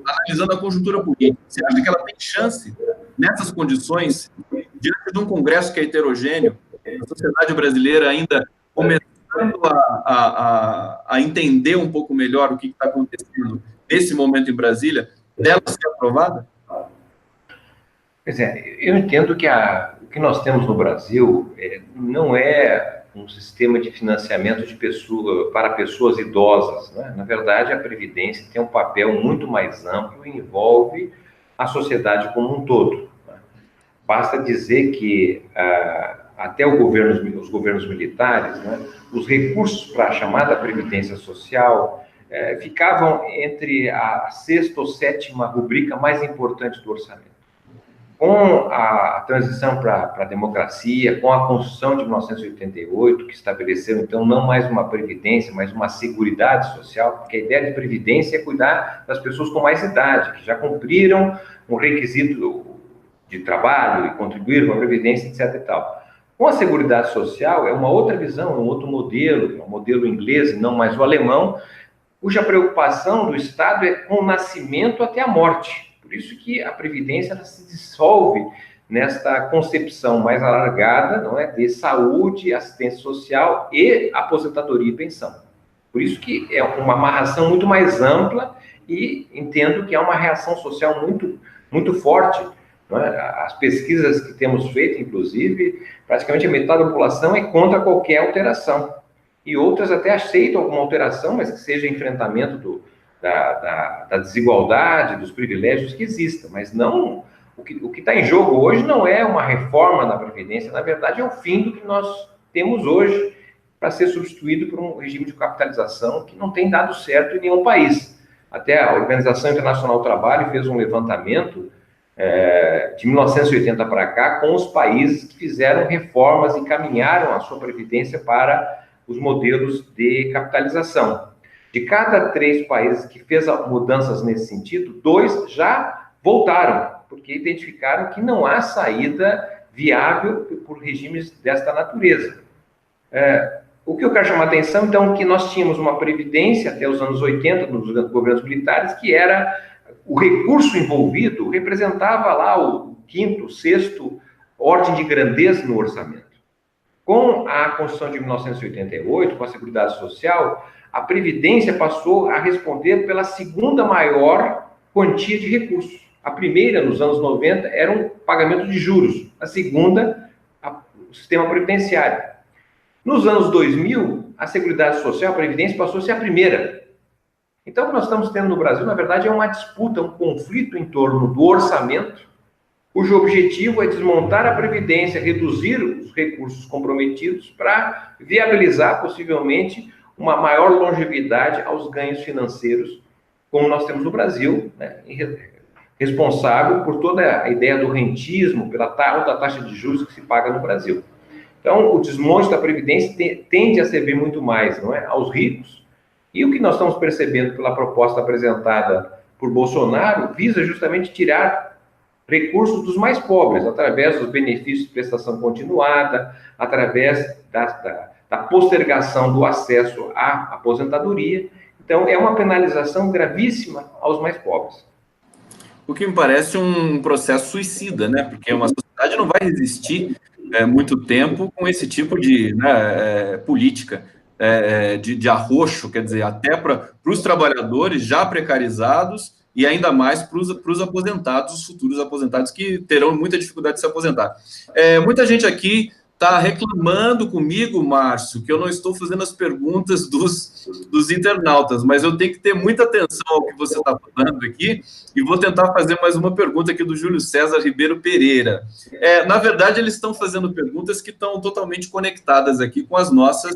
analisando a conjuntura política, você acha que ela tem chance, nessas condições, diante de um Congresso que é heterogêneo, a sociedade brasileira ainda começando a entender um pouco melhor o que está acontecendo nesse momento em Brasília, dela ser aprovada? Pois é, eu entendo que o que nós temos no Brasil não é um sistema de financiamento para pessoas idosas, né? Na verdade, a Previdência tem um papel muito mais amplo e envolve a sociedade como um todo, né? Basta dizer que até os governos militares, né, os recursos para a chamada Previdência Social ficavam entre a sexta ou sétima rubrica mais importante do orçamento. Com a transição para a democracia, com a Constituição de 1988, que estabeleceu, então, não mais uma previdência, mas uma seguridade social, porque a ideia de previdência é cuidar das pessoas com mais idade, que já cumpriram um requisito de trabalho e contribuíram com a previdência, etc. e tal. Com a seguridade social, é uma outra visão, é um outro modelo, é um modelo inglês e não mais o alemão, cuja preocupação do Estado é com o nascimento até a morte. Por isso que a Previdência ela se dissolve nesta concepção mais alargada, não é, de saúde, assistência social e aposentadoria e pensão. Por isso que é uma amarração muito mais ampla e entendo que é uma reação social muito, muito forte. Não é? As pesquisas que temos feito, inclusive, praticamente a metade da população é contra qualquer alteração. E outras até aceitam alguma alteração, mas que seja enfrentamento da desigualdade, dos privilégios que existam, mas não o que está em jogo hoje não é uma reforma da Previdência, na verdade é o fim do que nós temos hoje para ser substituído por um regime de capitalização que não tem dado certo em nenhum país. Até a Organização Internacional do Trabalho fez um levantamento de 1980 para cá com os países que fizeram reformas e caminharam a sua Previdência para os modelos de capitalização. De cada 3 países que fez mudanças nesse sentido, 2 já voltaram, porque identificaram que não há saída viável por regimes desta natureza. O que eu quero chamar a atenção, então, é que nós tínhamos uma previdência até os anos 80, nos governos militares, que era o recurso envolvido, representava lá o 5º, 6º ordem de grandeza no orçamento. Com a Constituição de 1988, com a Seguridade Social, a Previdência passou a responder pela 2ª maior quantia de recursos. A primeira, nos anos 90, era um pagamento de juros. A segunda, o sistema previdenciário. Nos anos 2000, a Seguridade Social, a Previdência, passou a ser a primeira. Então, o que nós estamos tendo no Brasil, na verdade, é uma disputa, um conflito em torno do orçamento, cujo objetivo é desmontar a Previdência, reduzir os recursos comprometidos para viabilizar, possivelmente, uma maior longevidade aos ganhos financeiros, como nós temos no Brasil, né, responsável por toda a ideia do rentismo, pela alta taxa de juros que se paga no Brasil. Então, o desmonte da Previdência tende a servir muito mais, não é, aos ricos, e o que nós estamos percebendo pela proposta apresentada por Bolsonaro visa justamente tirar recursos dos mais pobres, através dos benefícios de prestação continuada, através da postergação do acesso à aposentadoria. Então, é uma penalização gravíssima aos mais pobres. O que me parece um processo suicida, né? Porque uma sociedade não vai resistir muito tempo com esse tipo de política de arroxo, quer dizer, até para os trabalhadores já precarizados e ainda mais para os aposentados, os futuros aposentados que terão muita dificuldade de se aposentar. Muita gente aqui está reclamando comigo, Márcio, que eu não estou fazendo as perguntas dos internautas, mas eu tenho que ter muita atenção ao que você está falando aqui e vou tentar fazer mais uma pergunta aqui do Júlio César Ribeiro Pereira. Na verdade, eles estão fazendo perguntas que estão totalmente conectadas aqui com o nosso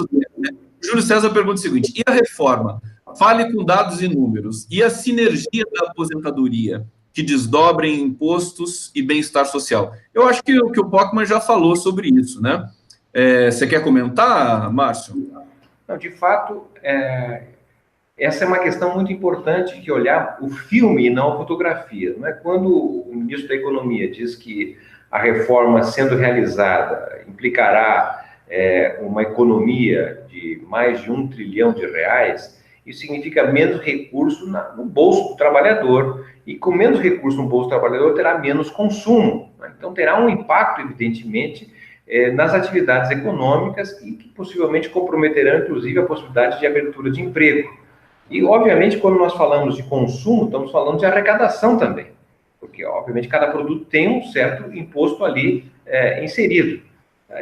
tema, né? Júlio César pergunta o seguinte: e a reforma? Fale com dados e números. E a sinergia da aposentadoria, que desdobra em impostos e bem-estar social? Eu acho que o Pockmann já falou sobre isso, né? Você quer comentar, Márcio? Não, de fato, essa é uma questão muito importante, que olhar o filme e não a fotografia. Não é? Quando o ministro da Economia diz que a reforma sendo realizada implicará uma economia de mais de R$1 trilhão, isso significa menos recurso no bolso do trabalhador, e com menos recurso no bolso do trabalhador terá menos consumo, né? Então terá um impacto, evidentemente, nas atividades econômicas e que possivelmente comprometerão, inclusive, a possibilidade de abertura de emprego. E, obviamente, quando nós falamos de consumo, estamos falando de arrecadação também, porque, obviamente, cada produto tem um certo imposto ali inserido.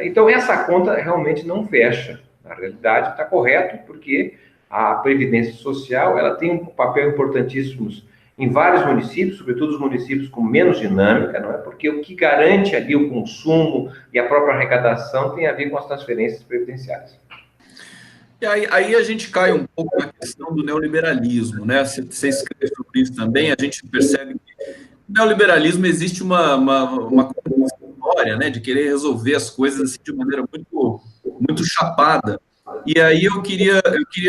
Então, essa conta realmente não fecha. Na realidade, está correto, porque a Previdência Social ela tem um papel importantíssimo em vários municípios, sobretudo os municípios com menos dinâmica, não é? Porque o que garante ali o consumo e a própria arrecadação tem a ver com as transferências previdenciárias. E aí a gente cai um pouco na questão do neoliberalismo, né? Você escreve sobre isso também, a gente percebe que no neoliberalismo existe uma história, né, de querer resolver as coisas assim, de maneira muito chapada. E aí eu queria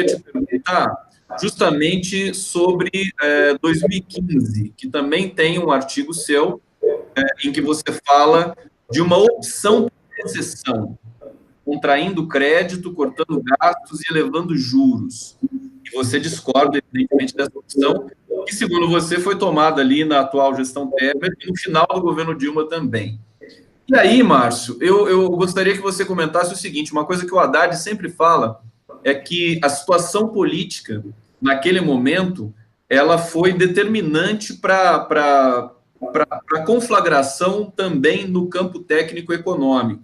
te perguntar justamente sobre 2015, que também tem um artigo seu em que você fala de uma opção por recessão, contraindo crédito, cortando gastos e elevando juros. E você discorda, evidentemente, dessa opção, que, segundo você, foi tomada ali na atual gestão Temer e no final do governo Dilma também. E aí, Márcio, eu gostaria que você comentasse o seguinte: uma coisa que o Haddad sempre fala é que a situação política, naquele momento, ela foi determinante para a conflagração também no campo técnico-econômico.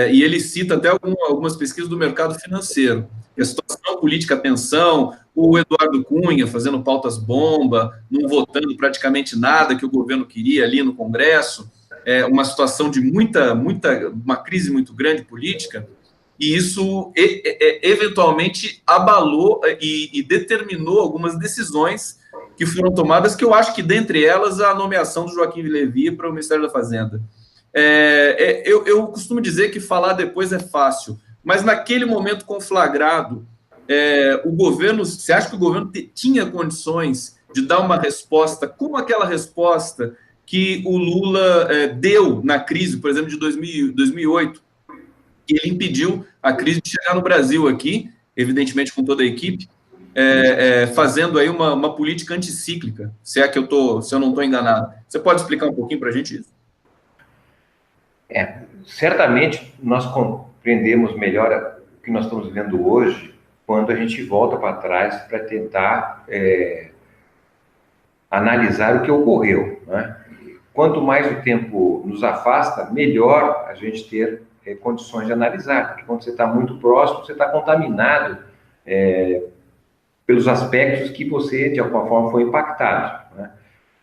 E ele cita até algumas pesquisas do mercado financeiro. A situação política, a tensão, o Eduardo Cunha fazendo pautas-bomba, não votando praticamente nada que o governo queria ali no Congresso, uma situação de uma crise muito grande política, e isso eventualmente abalou e determinou algumas decisões que foram tomadas, que eu acho que, dentre elas, a nomeação do Joaquim Levy para o Ministério da Fazenda. Eu costumo dizer que falar depois é fácil, mas naquele momento conflagrado, o governo, você acha que o governo tinha condições de dar uma resposta como aquela resposta que o Lula deu na crise, por exemplo, de 2008, e ele impediu a crise de chegar no Brasil aqui, evidentemente com toda a equipe, fazendo aí uma política anticíclica, se eu não estou enganado. Você pode explicar um pouquinho para a gente isso? Certamente nós compreendemos melhor o que nós estamos vivendo hoje quando a gente volta para trás para tentar analisar o que ocorreu, né? Quanto mais o tempo nos afasta, melhor a gente ter condições de analisar, porque quando você está muito próximo, você está contaminado pelos aspectos que você, de alguma forma, foi impactado, né?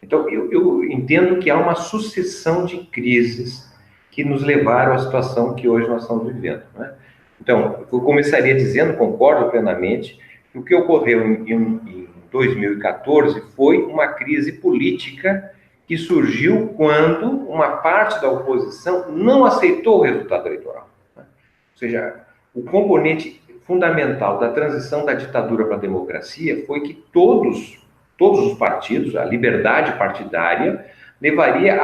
Então, eu entendo que há uma sucessão de crises que nos levaram à situação que hoje nós estamos vivendo, né? Então, eu começaria dizendo, concordo plenamente, que o que ocorreu em 2014 foi uma crise política que surgiu quando uma parte da oposição não aceitou o resultado eleitoral, né? Ou seja, o componente fundamental da transição da ditadura para a democracia foi que todos todos os partidos, a liberdade partidária, levaria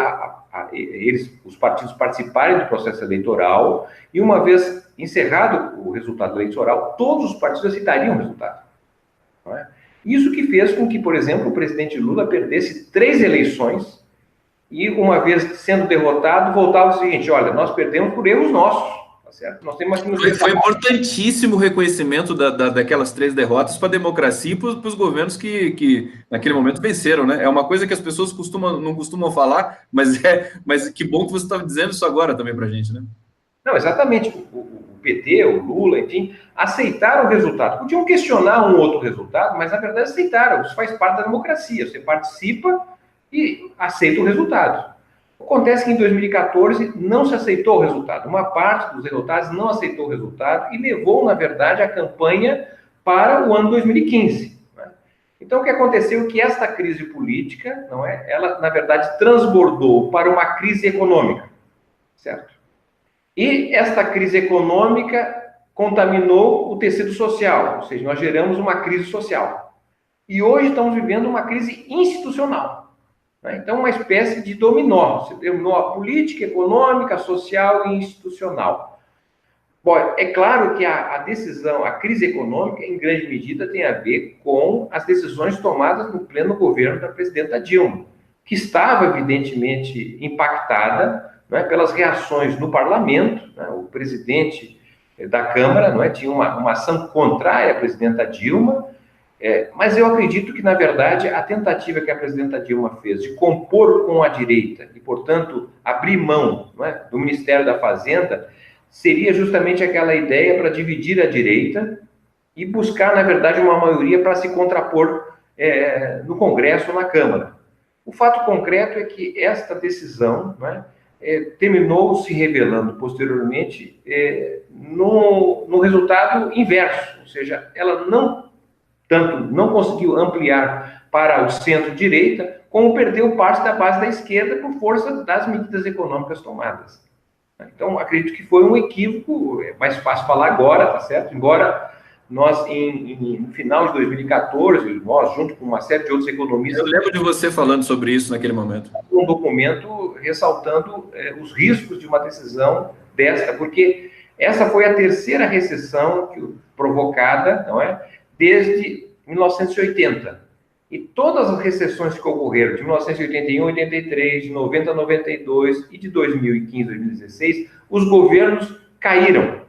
os partidos participarem do processo eleitoral e, uma vez encerrado o resultado eleitoral, todos os partidos aceitariam o resultado. Não é? Isso que fez com que, por exemplo, o presidente Lula perdesse 3 eleições e, uma vez sendo derrotado, voltava ao seguinte: olha, nós perdemos por erros nossos. Certo? Nós temos aqui foi importantíssimo o reconhecimento daquelas 3 derrotas para a democracia e para os governos que naquele momento venceram, né? É uma coisa que as pessoas não costumam falar, mas que bom que você está dizendo isso agora também para a gente, né? Não, exatamente. O PT, o Lula, enfim, aceitaram o resultado. Podiam questionar um outro resultado, mas na verdade aceitaram. Isso faz parte da democracia. Você participa e aceita o resultado. Acontece que em 2014 não se aceitou o resultado. Uma parte dos resultados não aceitou o resultado e levou, na verdade, a campanha para o ano 2015. Né? Então, o que aconteceu é que esta crise política, não é, ela, na verdade, transbordou para uma crise econômica, certo? E esta crise econômica contaminou o tecido social, ou seja, nós geramos uma crise social. E hoje estamos vivendo uma crise institucional. Então, uma espécie de dominó. Você dominou a política, econômica, social e institucional. Bom, é claro que a decisão, a crise econômica, em grande medida, tem a ver com as decisões tomadas no pleno governo da presidenta Dilma, que estava, evidentemente, impactada, não é, pelas reações no parlamento. Né? O presidente da Câmara, não é, tinha uma ação contrária à presidenta Dilma. Mas eu acredito que, na verdade, a tentativa que a presidenta Dilma fez de compor com a direita e, portanto, abrir mão, não é, do Ministério da Fazenda, seria justamente aquela ideia para dividir a direita e buscar, na verdade, uma maioria para se contrapor no Congresso ou na Câmara. O fato concreto é que esta decisão, não é, terminou se revelando posteriormente no resultado inverso, ou seja, ela não conseguiu ampliar para o centro-direita, como perdeu parte da base da esquerda por força das medidas econômicas tomadas. Então, acredito que foi um equívoco, é mais fácil falar agora, tá certo? Embora nós, no final de 2014, nós, junto com uma série de outros economistas... Eu lembro de você falando sobre isso naquele momento. Um documento ressaltando os riscos de uma decisão desta, porque essa foi a terceira recessão provocada, não é? Desde 1980. E todas as recessões que ocorreram, de 1981 a 83, de 90 a 92 e de 2015 a 2016, os governos caíram.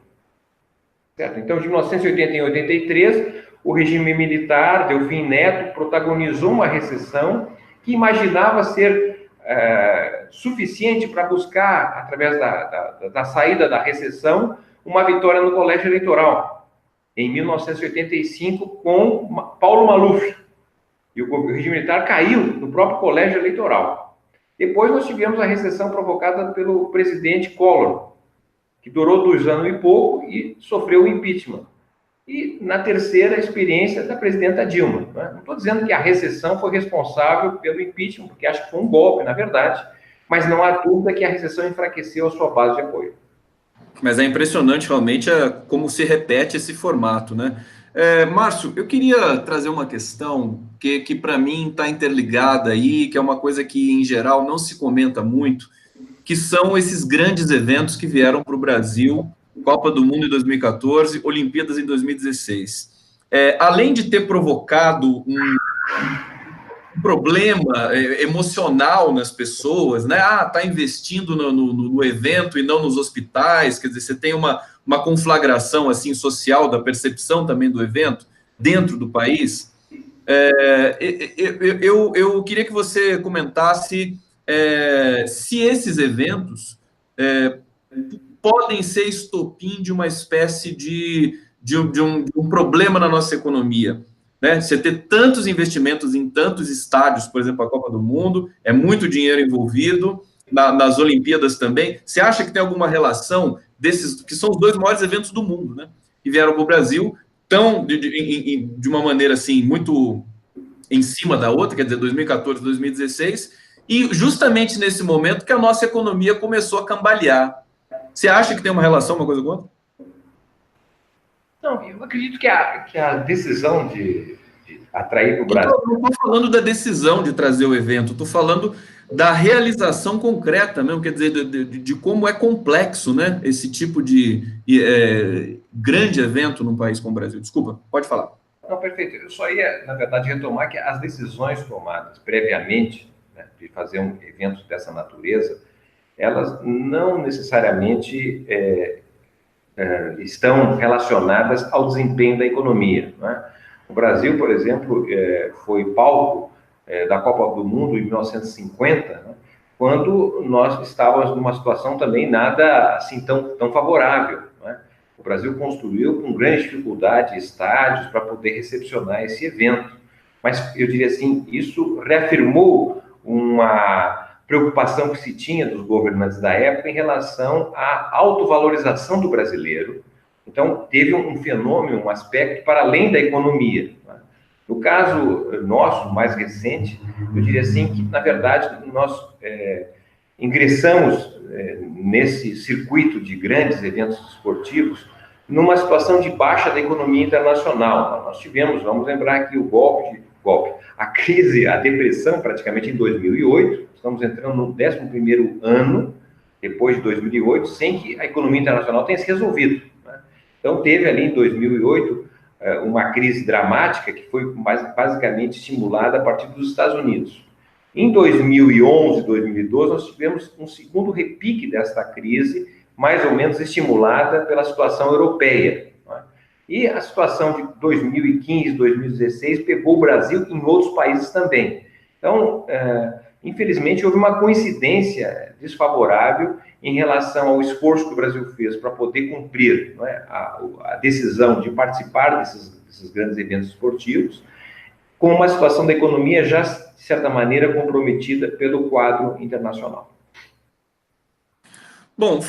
Certo? Então, de 1981 a 83, o regime militar, Delfim Neto, protagonizou uma recessão que imaginava ser suficiente para buscar, através da saída da recessão, uma vitória no colégio eleitoral. Em 1985, com Paulo Maluf. E o regime militar caiu no próprio colégio eleitoral. Depois nós tivemos a recessão provocada pelo presidente Collor, que durou 2 anos e pouco e sofreu o impeachment. E na terceira, a experiência da presidenta Dilma. Não estou dizendo que a recessão foi responsável pelo impeachment, porque acho que foi um golpe, na verdade, mas não há dúvida que a recessão enfraqueceu a sua base de apoio. Mas é impressionante realmente como se repete esse formato, né? Márcio, eu queria trazer uma questão que para mim está interligada aí, que é uma coisa que em geral não se comenta muito, que são esses grandes eventos que vieram para o Brasil, Copa do Mundo em 2014, Olimpíadas em 2016. Além de ter provocado um problema emocional nas pessoas, né? Tá investindo no evento e não nos hospitais, quer dizer, você tem uma conflagração assim social da percepção também do evento dentro do país. Eu queria que você comentasse se esses eventos podem ser estopim de uma espécie de um problema na nossa economia. Né? Você ter tantos investimentos em tantos estádios, por exemplo, a Copa do Mundo, é muito dinheiro envolvido, nas Olimpíadas também. Você acha que tem alguma relação desses, que são os 2 maiores eventos do mundo, né? Que vieram para o Brasil, tão de uma maneira assim, muito em cima da outra, quer dizer, 2014, 2016, e justamente nesse momento que a nossa economia começou a cambalear. Você acha que tem uma relação, uma coisa com outra? Não, eu acredito que a decisão de atrair para o Brasil. Não estou falando da decisão de trazer o evento, estou falando da realização concreta mesmo, quer dizer, de como é complexo, né, esse tipo de grande evento num país como o Brasil. Desculpa, pode falar. Não, perfeito. Eu só ia, na verdade, retomar que as decisões tomadas previamente, né, de fazer um evento dessa natureza, elas não necessariamente estão relacionadas ao desempenho da economia, né? O Brasil, por exemplo, foi palco da Copa do Mundo em 1950, né, quando nós estávamos numa situação também nada assim tão favorável, né? O Brasil construiu com grande dificuldade estádios para poder recepcionar esse evento. Mas eu diria assim, isso reafirmou uma preocupação que se tinha dos governantes da época em relação à autovalorização do brasileiro. Então, teve um fenômeno, um aspecto para além da economia, né? No caso nosso, mais recente, eu diria assim que, na verdade, nós ingressamos nesse circuito de grandes eventos esportivos numa situação de baixa da economia internacional. Nós tivemos, vamos lembrar aqui, o golpe, a crise, a depressão praticamente em 2008, estamos entrando no 11º ano, depois de 2008, sem que a economia internacional tenha se resolvido, né? Então, teve ali em 2008 uma crise dramática que foi basicamente estimulada a partir dos Estados Unidos. Em 2011, 2012, nós tivemos um segundo repique desta crise, mais ou menos estimulada pela situação europeia, né? E a situação de 2015, 2016 pegou o Brasil em outros países também. Então, infelizmente, houve uma coincidência desfavorável em relação ao esforço que o Brasil fez para poder cumprir, não é, a decisão de participar desses grandes eventos esportivos, com uma situação da economia já, de certa maneira, comprometida pelo quadro internacional. Bom,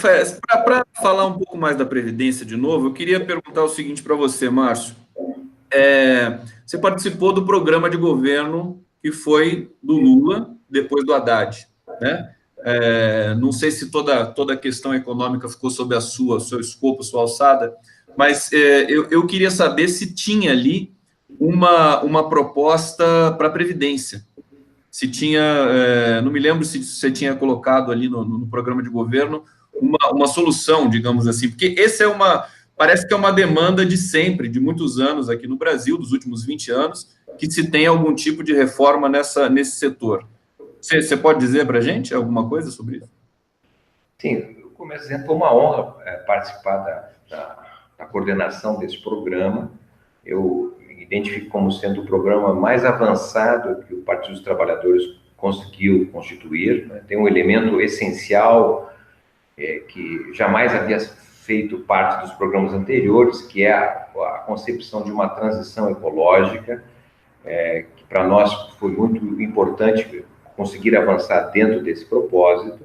para falar um pouco mais da Previdência de novo, eu queria perguntar o seguinte para você, Márcio. Você participou do programa de governo que foi do Lula, depois do Haddad, né? Não sei se toda a questão econômica ficou sob seu escopo, sua alçada, mas eu queria saber se tinha ali uma proposta para a Previdência. Se tinha, não me lembro se você tinha colocado ali no programa de governo uma solução, digamos assim, porque parece que é uma demanda de sempre, de muitos anos aqui no Brasil, dos últimos 20 anos, que se tem algum tipo de reforma nesse setor. Você pode dizer para a gente alguma coisa sobre isso? Sim, como exemplo, foi uma honra participar da coordenação desse programa. Eu identifico como sendo o programa mais avançado que o Partido dos Trabalhadores conseguiu constituir, né? Tem um elemento essencial que jamais havia feito parte dos programas anteriores, que é a concepção de uma transição ecológica, que para nós foi muito importante conseguir avançar dentro desse propósito.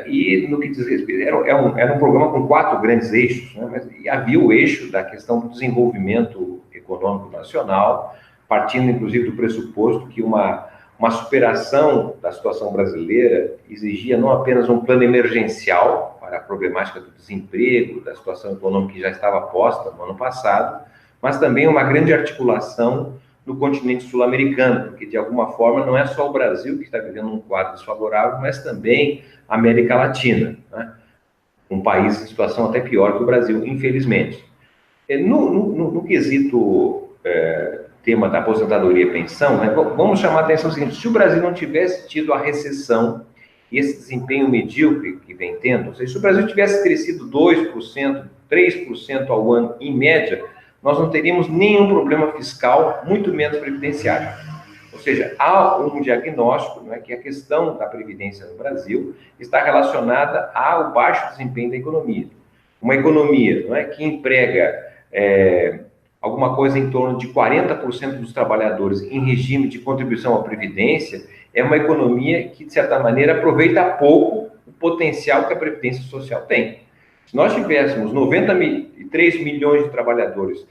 E no que diz respeito, era um programa com 4 grandes eixos, né? Mas havia o eixo da questão do desenvolvimento econômico nacional, partindo inclusive do pressuposto que uma superação da situação brasileira exigia não apenas um plano emergencial para a problemática do desemprego, da situação econômica que já estava posta no ano passado, mas também uma grande articulação no continente sul-americano, porque de alguma forma não é só o Brasil que está vivendo um quadro desfavorável, mas também a América Latina, né? Um país em situação até pior que o Brasil, infelizmente. No quesito tema da aposentadoria e pensão, né, vamos chamar a atenção ao seguinte: se o Brasil não tivesse tido a recessão e esse desempenho medíocre que vem tendo, ou seja, se o Brasil tivesse crescido 2%, 3% ao ano em média, nós não teríamos nenhum problema fiscal, muito menos previdenciário. Ou seja, há um diagnóstico, né, que a questão da previdência no Brasil está relacionada ao baixo desempenho da economia. Uma economia, não é, que emprega alguma coisa em torno de 40% dos trabalhadores em regime de contribuição à Previdência, é uma economia que, de certa maneira, aproveita pouco o potencial que a Previdência Social tem. Se nós tivéssemos 93 milhões de trabalhadores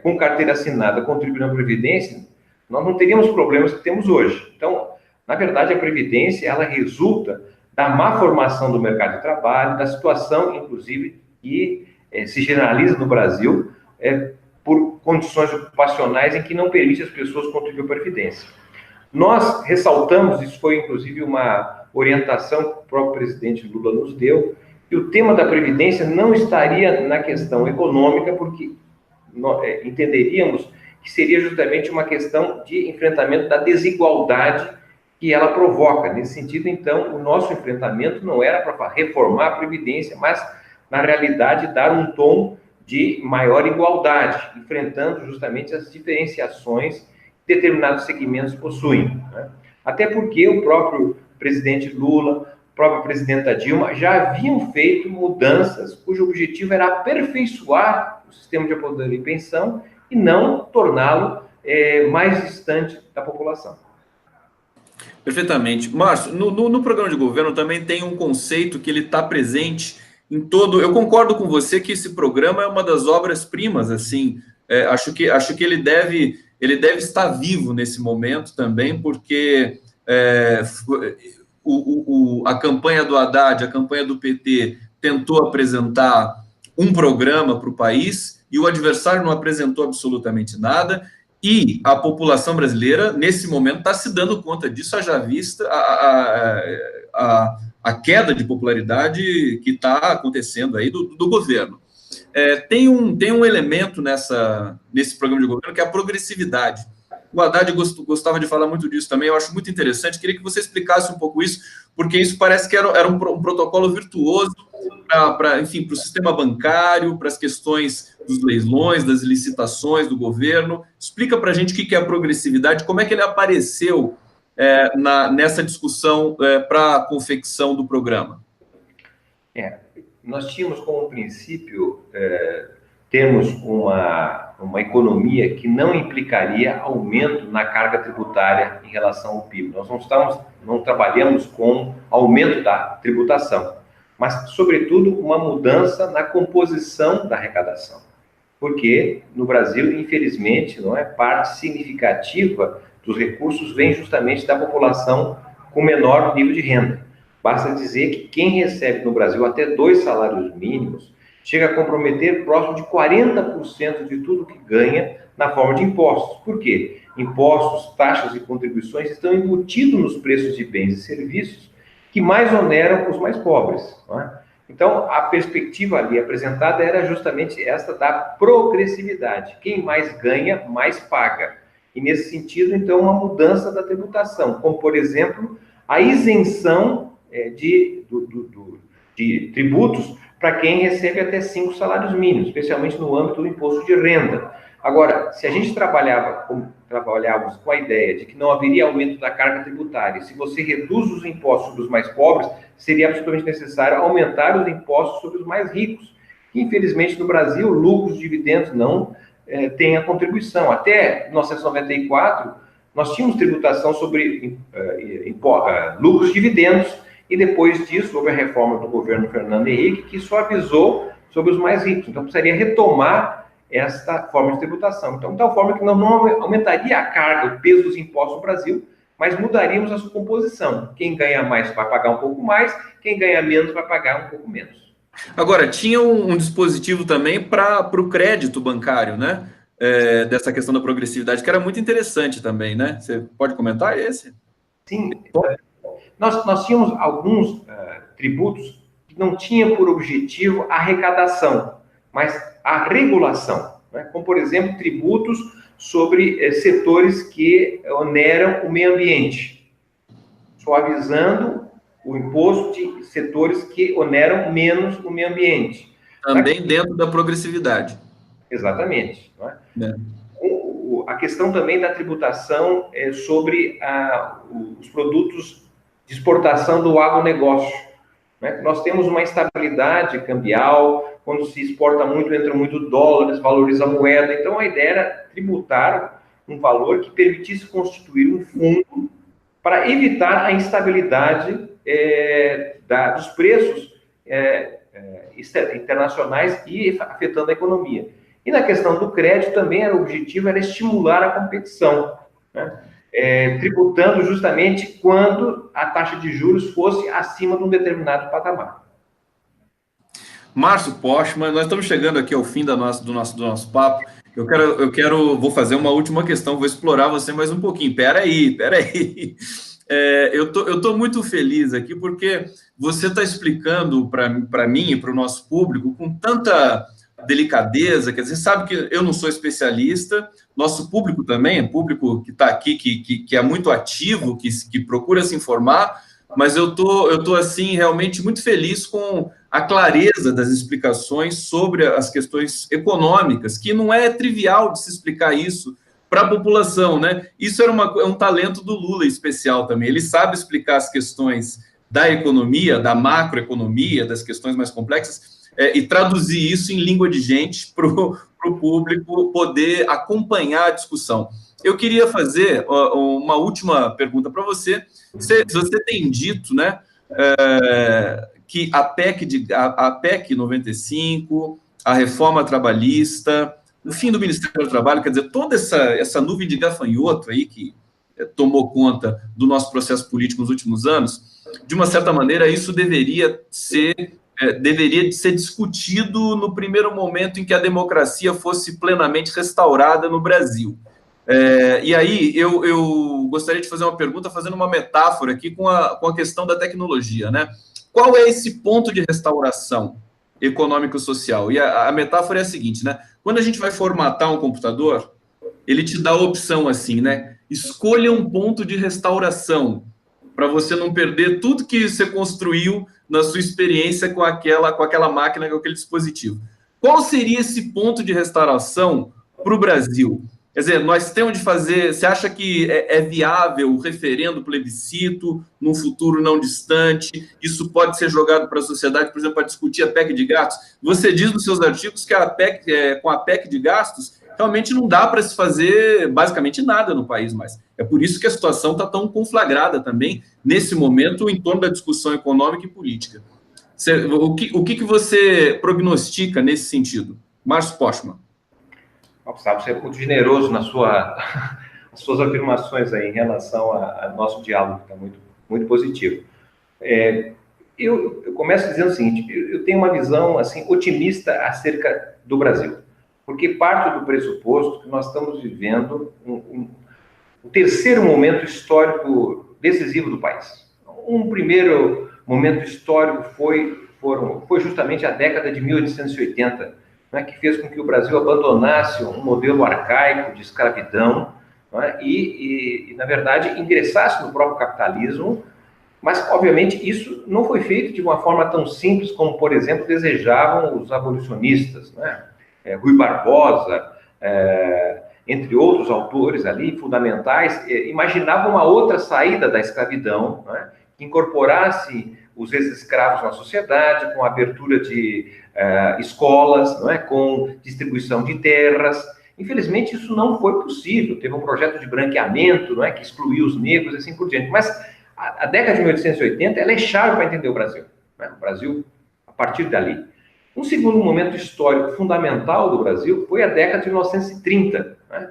com carteira assinada contribuindo à Previdência, nós não teríamos problemas que temos hoje. Então, na verdade, a Previdência, ela resulta da má formação do mercado de trabalho, da situação, inclusive, que se generaliza no Brasil, por condições ocupacionais em que não permite as pessoas contribuir para a Previdência. Nós ressaltamos, isso foi inclusive uma orientação que o próprio presidente Lula nos deu, que o tema da Previdência não estaria na questão econômica, porque nós, entenderíamos que seria justamente uma questão de enfrentamento da desigualdade que ela provoca. Nesse sentido, então, o nosso enfrentamento não era para reformar a Previdência, mas, na realidade, dar um tom de maior igualdade, enfrentando justamente as diferenciações que determinados segmentos possuem, né? Até porque o próprio presidente Lula, a própria presidenta Dilma já haviam feito mudanças cujo objetivo era aperfeiçoar o sistema de aposentadoria e pensão e não torná-lo mais distante da população. Perfeitamente. Márcio, no programa de governo também tem um conceito que ele está presente em todo... Eu concordo com você que esse programa é uma das obras-primas, assim, acho que ele deve estar vivo nesse momento também, porque a campanha do Haddad, a campanha do PT, tentou apresentar um programa para o país e o adversário não apresentou absolutamente nada, e a população brasileira, nesse momento, está se dando conta disso, haja vista a queda de popularidade que está acontecendo aí do governo. Tem um elemento nesse programa de governo que é a progressividade. O Haddad gostava de falar muito disso também, eu acho muito interessante, queria que você explicasse um pouco isso, porque isso parece que era um protocolo virtuoso para o sistema bancário, para as questões dos leilões, das licitações do governo. Explica para a gente o que é a progressividade, como é que ele apareceu nessa discussão para a confecção do programa. Nós tínhamos como princípio termos uma economia que não implicaria aumento na carga tributária em relação ao PIB. Nós não trabalhamos com aumento da tributação, mas, sobretudo, uma mudança na composição da arrecadação. Porque, no Brasil, infelizmente, não é, parte significativa dos recursos vem justamente da população com menor nível de renda. Basta dizer que quem recebe no Brasil até 2 salários mínimos chega a comprometer próximo de 40% de tudo que ganha na forma de impostos. Por quê? Impostos, taxas e contribuições estão embutidos nos preços de bens e serviços que mais oneram os mais pobres, não é? Então, a perspectiva ali apresentada era justamente esta da progressividade. Quem mais ganha, mais paga. E, nesse sentido, então, uma mudança da tributação, como, por exemplo, a isenção de tributos para quem recebe até 5 salários mínimos, especialmente no âmbito do imposto de renda. Agora, se a gente trabalhávamos com a ideia de que não haveria aumento da carga tributária, se você reduz os impostos sobre os mais pobres, seria absolutamente necessário aumentar os impostos sobre os mais ricos. Infelizmente, no Brasil, lucros e dividendos não têm a contribuição. Até 1994, nós tínhamos tributação sobre lucros e dividendos, e depois disso houve a reforma do governo Fernando Henrique, que suavizou sobre os mais ricos. Então, precisaria retomar esta forma de tributação. Então, de tal forma que não aumentaria a carga, o peso dos impostos no Brasil, mas mudaríamos a sua composição. Quem ganha mais vai pagar um pouco mais, quem ganha menos vai pagar um pouco menos. Agora, tinha um dispositivo também para o crédito bancário, né? Dessa questão da progressividade, que era muito interessante também, né? Você pode comentar esse? Sim. Nós tínhamos alguns tributos que não tinham por objetivo a arrecadação, mas a regulação, né? Como, por exemplo, tributos sobre setores que oneram o meio ambiente, suavizando o imposto de setores que oneram menos o meio ambiente. Também dentro da progressividade. Exatamente. Não é? A questão também da tributação sobre os produtos de exportação do agronegócio, né? Nós temos uma instabilidade cambial, quando se exporta muito, entra muito dólares, valoriza a moeda. Então, a ideia era tributar um valor que permitisse constituir um fundo para evitar a instabilidade dos preços internacionais e afetando a economia. E na questão do crédito também o objetivo era estimular a competição, né? Tributando justamente quando a taxa de juros fosse acima de um determinado patamar. Márcio Postman, nós estamos chegando aqui ao fim do nosso papo. Vou fazer uma última questão, vou explorar você mais um pouquinho. Peraí. Eu tô muito feliz aqui porque você está explicando para mim e para o nosso público com tanta delicadeza. Quer dizer, sabe que eu não sou especialista, nosso público também é público que está aqui, que é muito ativo, que procura se informar, mas eu tô assim realmente muito feliz com a clareza das explicações sobre as questões econômicas, que não é trivial de se explicar isso para a população, né? Isso é um talento do Lula em especial também. Ele sabe explicar as questões da economia, da macroeconomia, das questões mais complexas, e traduzir isso em língua de gente para o público poder acompanhar a discussão. Eu queria fazer uma última pergunta para você. Você tem dito, né, que a PEC 95, a reforma trabalhista, o fim do Ministério do Trabalho, quer dizer, toda essa nuvem de gafanhoto aí que tomou conta do nosso processo político nos últimos anos, de uma certa maneira, isso deveria ser discutido no primeiro momento em que a democracia fosse plenamente restaurada no Brasil. E aí, eu gostaria de fazer uma pergunta, fazendo uma metáfora aqui com a questão da tecnologia, né? Qual é esse ponto de restauração econômico-social? E a metáfora é a seguinte, né? Quando a gente vai formatar um computador, ele te dá a opção assim, né? Escolha um ponto de restauração para você não perder tudo que você construiu na sua experiência com aquela máquina, com aquele dispositivo. Qual seria esse ponto de restauração para o Brasil? Quer dizer, nós temos de fazer... Você acha que é viável o referendo, plebiscito, num futuro não distante? Isso pode ser jogado para a sociedade, por exemplo, para discutir a PEC de gastos? Você diz nos seus artigos que com a PEC de gastos, realmente não dá para se fazer basicamente nada no país mais. É por isso que a situação está tão conflagrada também, nesse momento, em torno da discussão econômica e política. O que você prognostica nesse sentido? Márcio Postman. Gustavo, você é muito generoso nas suas afirmações aí em relação ao nosso diálogo, que está muito, muito positivo. Eu começo dizendo o seguinte: eu tenho uma visão assim, otimista acerca do Brasil, porque parto do pressuposto que nós estamos vivendo um terceiro momento histórico decisivo do país. Um primeiro momento histórico foi justamente a década de 1880, né, que fez com que o Brasil abandonasse um modelo arcaico de escravidão, né, e, na verdade, ingressasse no próprio capitalismo, mas, obviamente, isso não foi feito de uma forma tão simples como, por exemplo, desejavam os abolicionistas, né? Rui Barbosa, entre outros autores ali fundamentais, imaginavam uma outra saída da escravidão, né, que incorporasse os ex-escravos na sociedade, com a abertura de escolas, não é? Com distribuição de terras. Infelizmente, isso não foi possível. Teve um projeto de branqueamento, não é? Que excluiu os negros e assim por diante. Mas a década de 1880 ela é chave para entender o Brasil, né? O Brasil, a partir dali. Um segundo momento histórico fundamental do Brasil foi a década de 1930, né?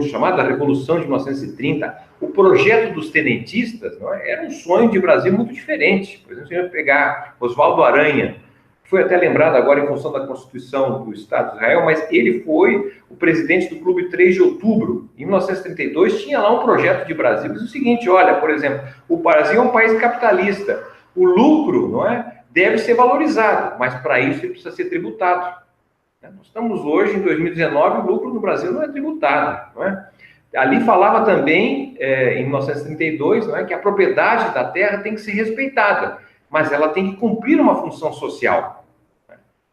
Chamada Revolução de 1930, o projeto dos tenentistas, não é? Era um sonho de Brasil muito diferente. Por exemplo, se a gente pegar Oswaldo Aranha, que foi até lembrado agora em função da Constituição do Estado de Israel, mas ele foi o presidente do Clube 3 de Outubro. Em 1932, tinha lá um projeto de Brasil, que diz o seguinte: olha, por exemplo, o Brasil é um país capitalista, o lucro, não é, deve ser valorizado, mas para isso ele precisa ser tributado. Nós estamos hoje, em 2019, o lucro no Brasil não é tributado, não é? Ali falava também, em 1932, não é, que a propriedade da terra tem que ser respeitada, mas ela tem que cumprir uma função social.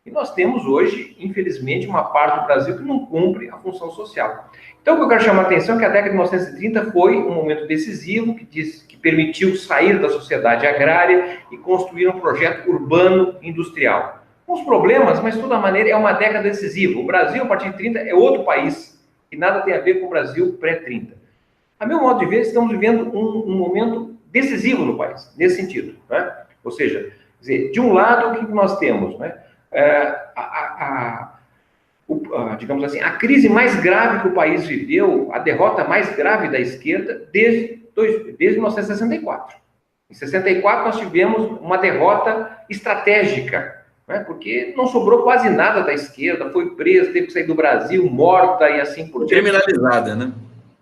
E nós temos hoje, infelizmente, uma parte do Brasil que não cumpre a função social. Então, o que eu quero chamar a atenção é que a década de 1930 foi um momento decisivo que permitiu sair da sociedade agrária e construir um projeto urbano industrial. Com os problemas, mas de toda maneira é uma década decisiva. O Brasil, a partir de 30, é outro país, que nada tem a ver com o Brasil pré-30. A meu modo de ver, estamos vivendo um momento decisivo no país, nesse sentido, né? Ou seja, de um lado, o que nós temos, né? Digamos assim, a crise mais grave que o país viveu, a derrota mais grave da esquerda desde 1964. Em 64, nós tivemos uma derrota estratégica né? Porque não sobrou quase nada da esquerda, foi presa, teve que sair do Brasil, morta e assim por diante. Criminalizada, né?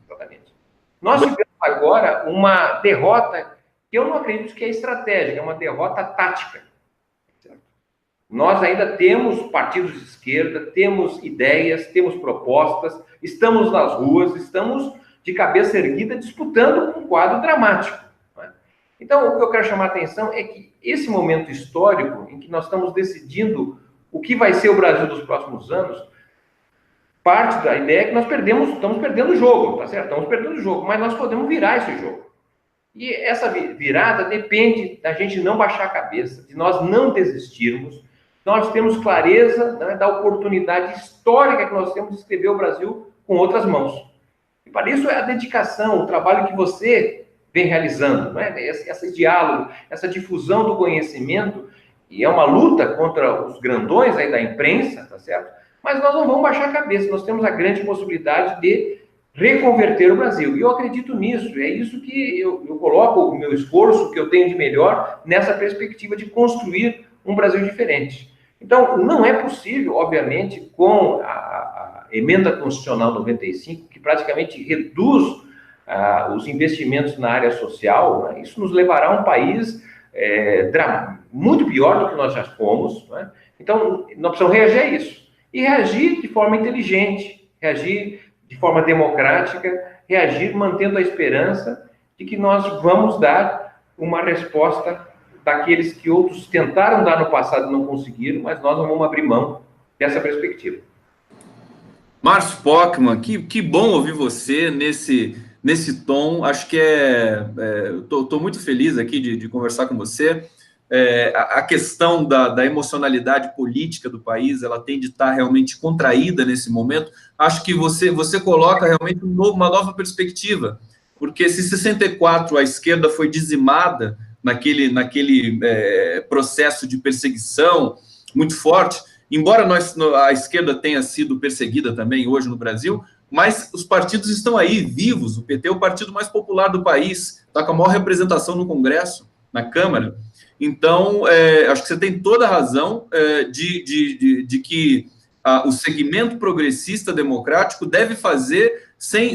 Exatamente. Nós tivemos agora uma derrota que eu não acredito que é estratégica, é uma derrota tática. Certo? Nós ainda temos partidos de esquerda, temos ideias, temos propostas, estamos nas ruas, estamos de cabeça erguida disputando um quadro dramático. Né? Então, o que eu quero chamar a atenção é que esse momento histórico em que nós estamos decidindo o que vai ser o Brasil dos próximos anos, parte da ideia é que nós estamos perdendo o jogo, tá certo? Estamos perdendo o jogo, mas nós podemos virar esse jogo. E essa virada depende da gente não baixar a cabeça, de nós não desistirmos. Nós temos clareza, né, da oportunidade histórica que nós temos de escrever o Brasil com outras mãos. E para isso é a dedicação, o trabalho que você vem realizando, né? Esse diálogo, essa difusão do conhecimento, e é uma luta contra os grandões aí da imprensa, tá certo? Mas nós não vamos baixar a cabeça, nós temos a grande possibilidade de reconverter o Brasil. E eu acredito nisso, é isso que eu coloco o meu esforço, o que eu tenho de melhor, nessa perspectiva de construir um Brasil diferente. Então, não é possível, obviamente, com a emenda constitucional 95, que praticamente reduz os investimentos na área social, né? Isso nos levará a um país muito pior do que nós já fomos, né? Então, nós precisamos reagir a isso. E reagir de forma inteligente, reagir de forma democrática, reagir mantendo a esperança de que nós vamos dar uma resposta daqueles que outros tentaram dar no passado e não conseguiram, mas nós não vamos abrir mão dessa perspectiva. Márcio Pockmann, que bom ouvir você nesse tom. Acho que estou muito feliz aqui de conversar com você. A questão da emocionalidade política do país, ela tem de estar realmente contraída nesse momento. Acho que você coloca realmente uma nova perspectiva, porque se em 64 a esquerda foi dizimada naquele processo de perseguição muito forte, embora a esquerda tenha sido perseguida também hoje no Brasil, mas os partidos estão aí, vivos. O PT é o partido mais popular do país, está com a maior representação no Congresso, na Câmara. Então, acho que você tem toda a razão de que o segmento progressista democrático deve fazer sem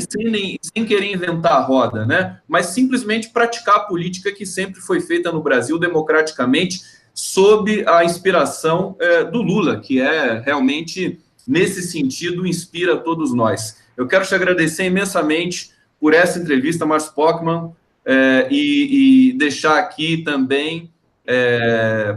querer inventar a roda, né? Mas simplesmente praticar a política que sempre foi feita no Brasil democraticamente, sob a inspiração do Lula, que realmente, nesse sentido, inspira todos nós. Eu quero te agradecer imensamente por essa entrevista, Márcio Pockmann, e deixar aqui também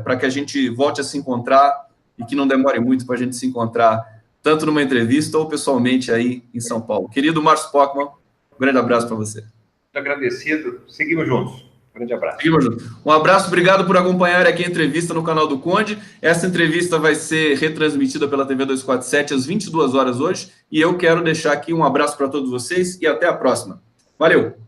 para que a gente volte a se encontrar e que não demore muito para a gente se encontrar, tanto numa entrevista ou pessoalmente aí em São Paulo. Querido Márcio Pockmann, um grande abraço para você. Muito agradecido. Seguimos juntos. Um grande abraço. Seguimos juntos. Um abraço, obrigado por acompanhar aqui a entrevista no canal do Conde. Essa entrevista vai ser retransmitida pela TV 247 às 22 horas hoje, e eu quero deixar aqui um abraço para todos vocês e até a próxima. Valeu!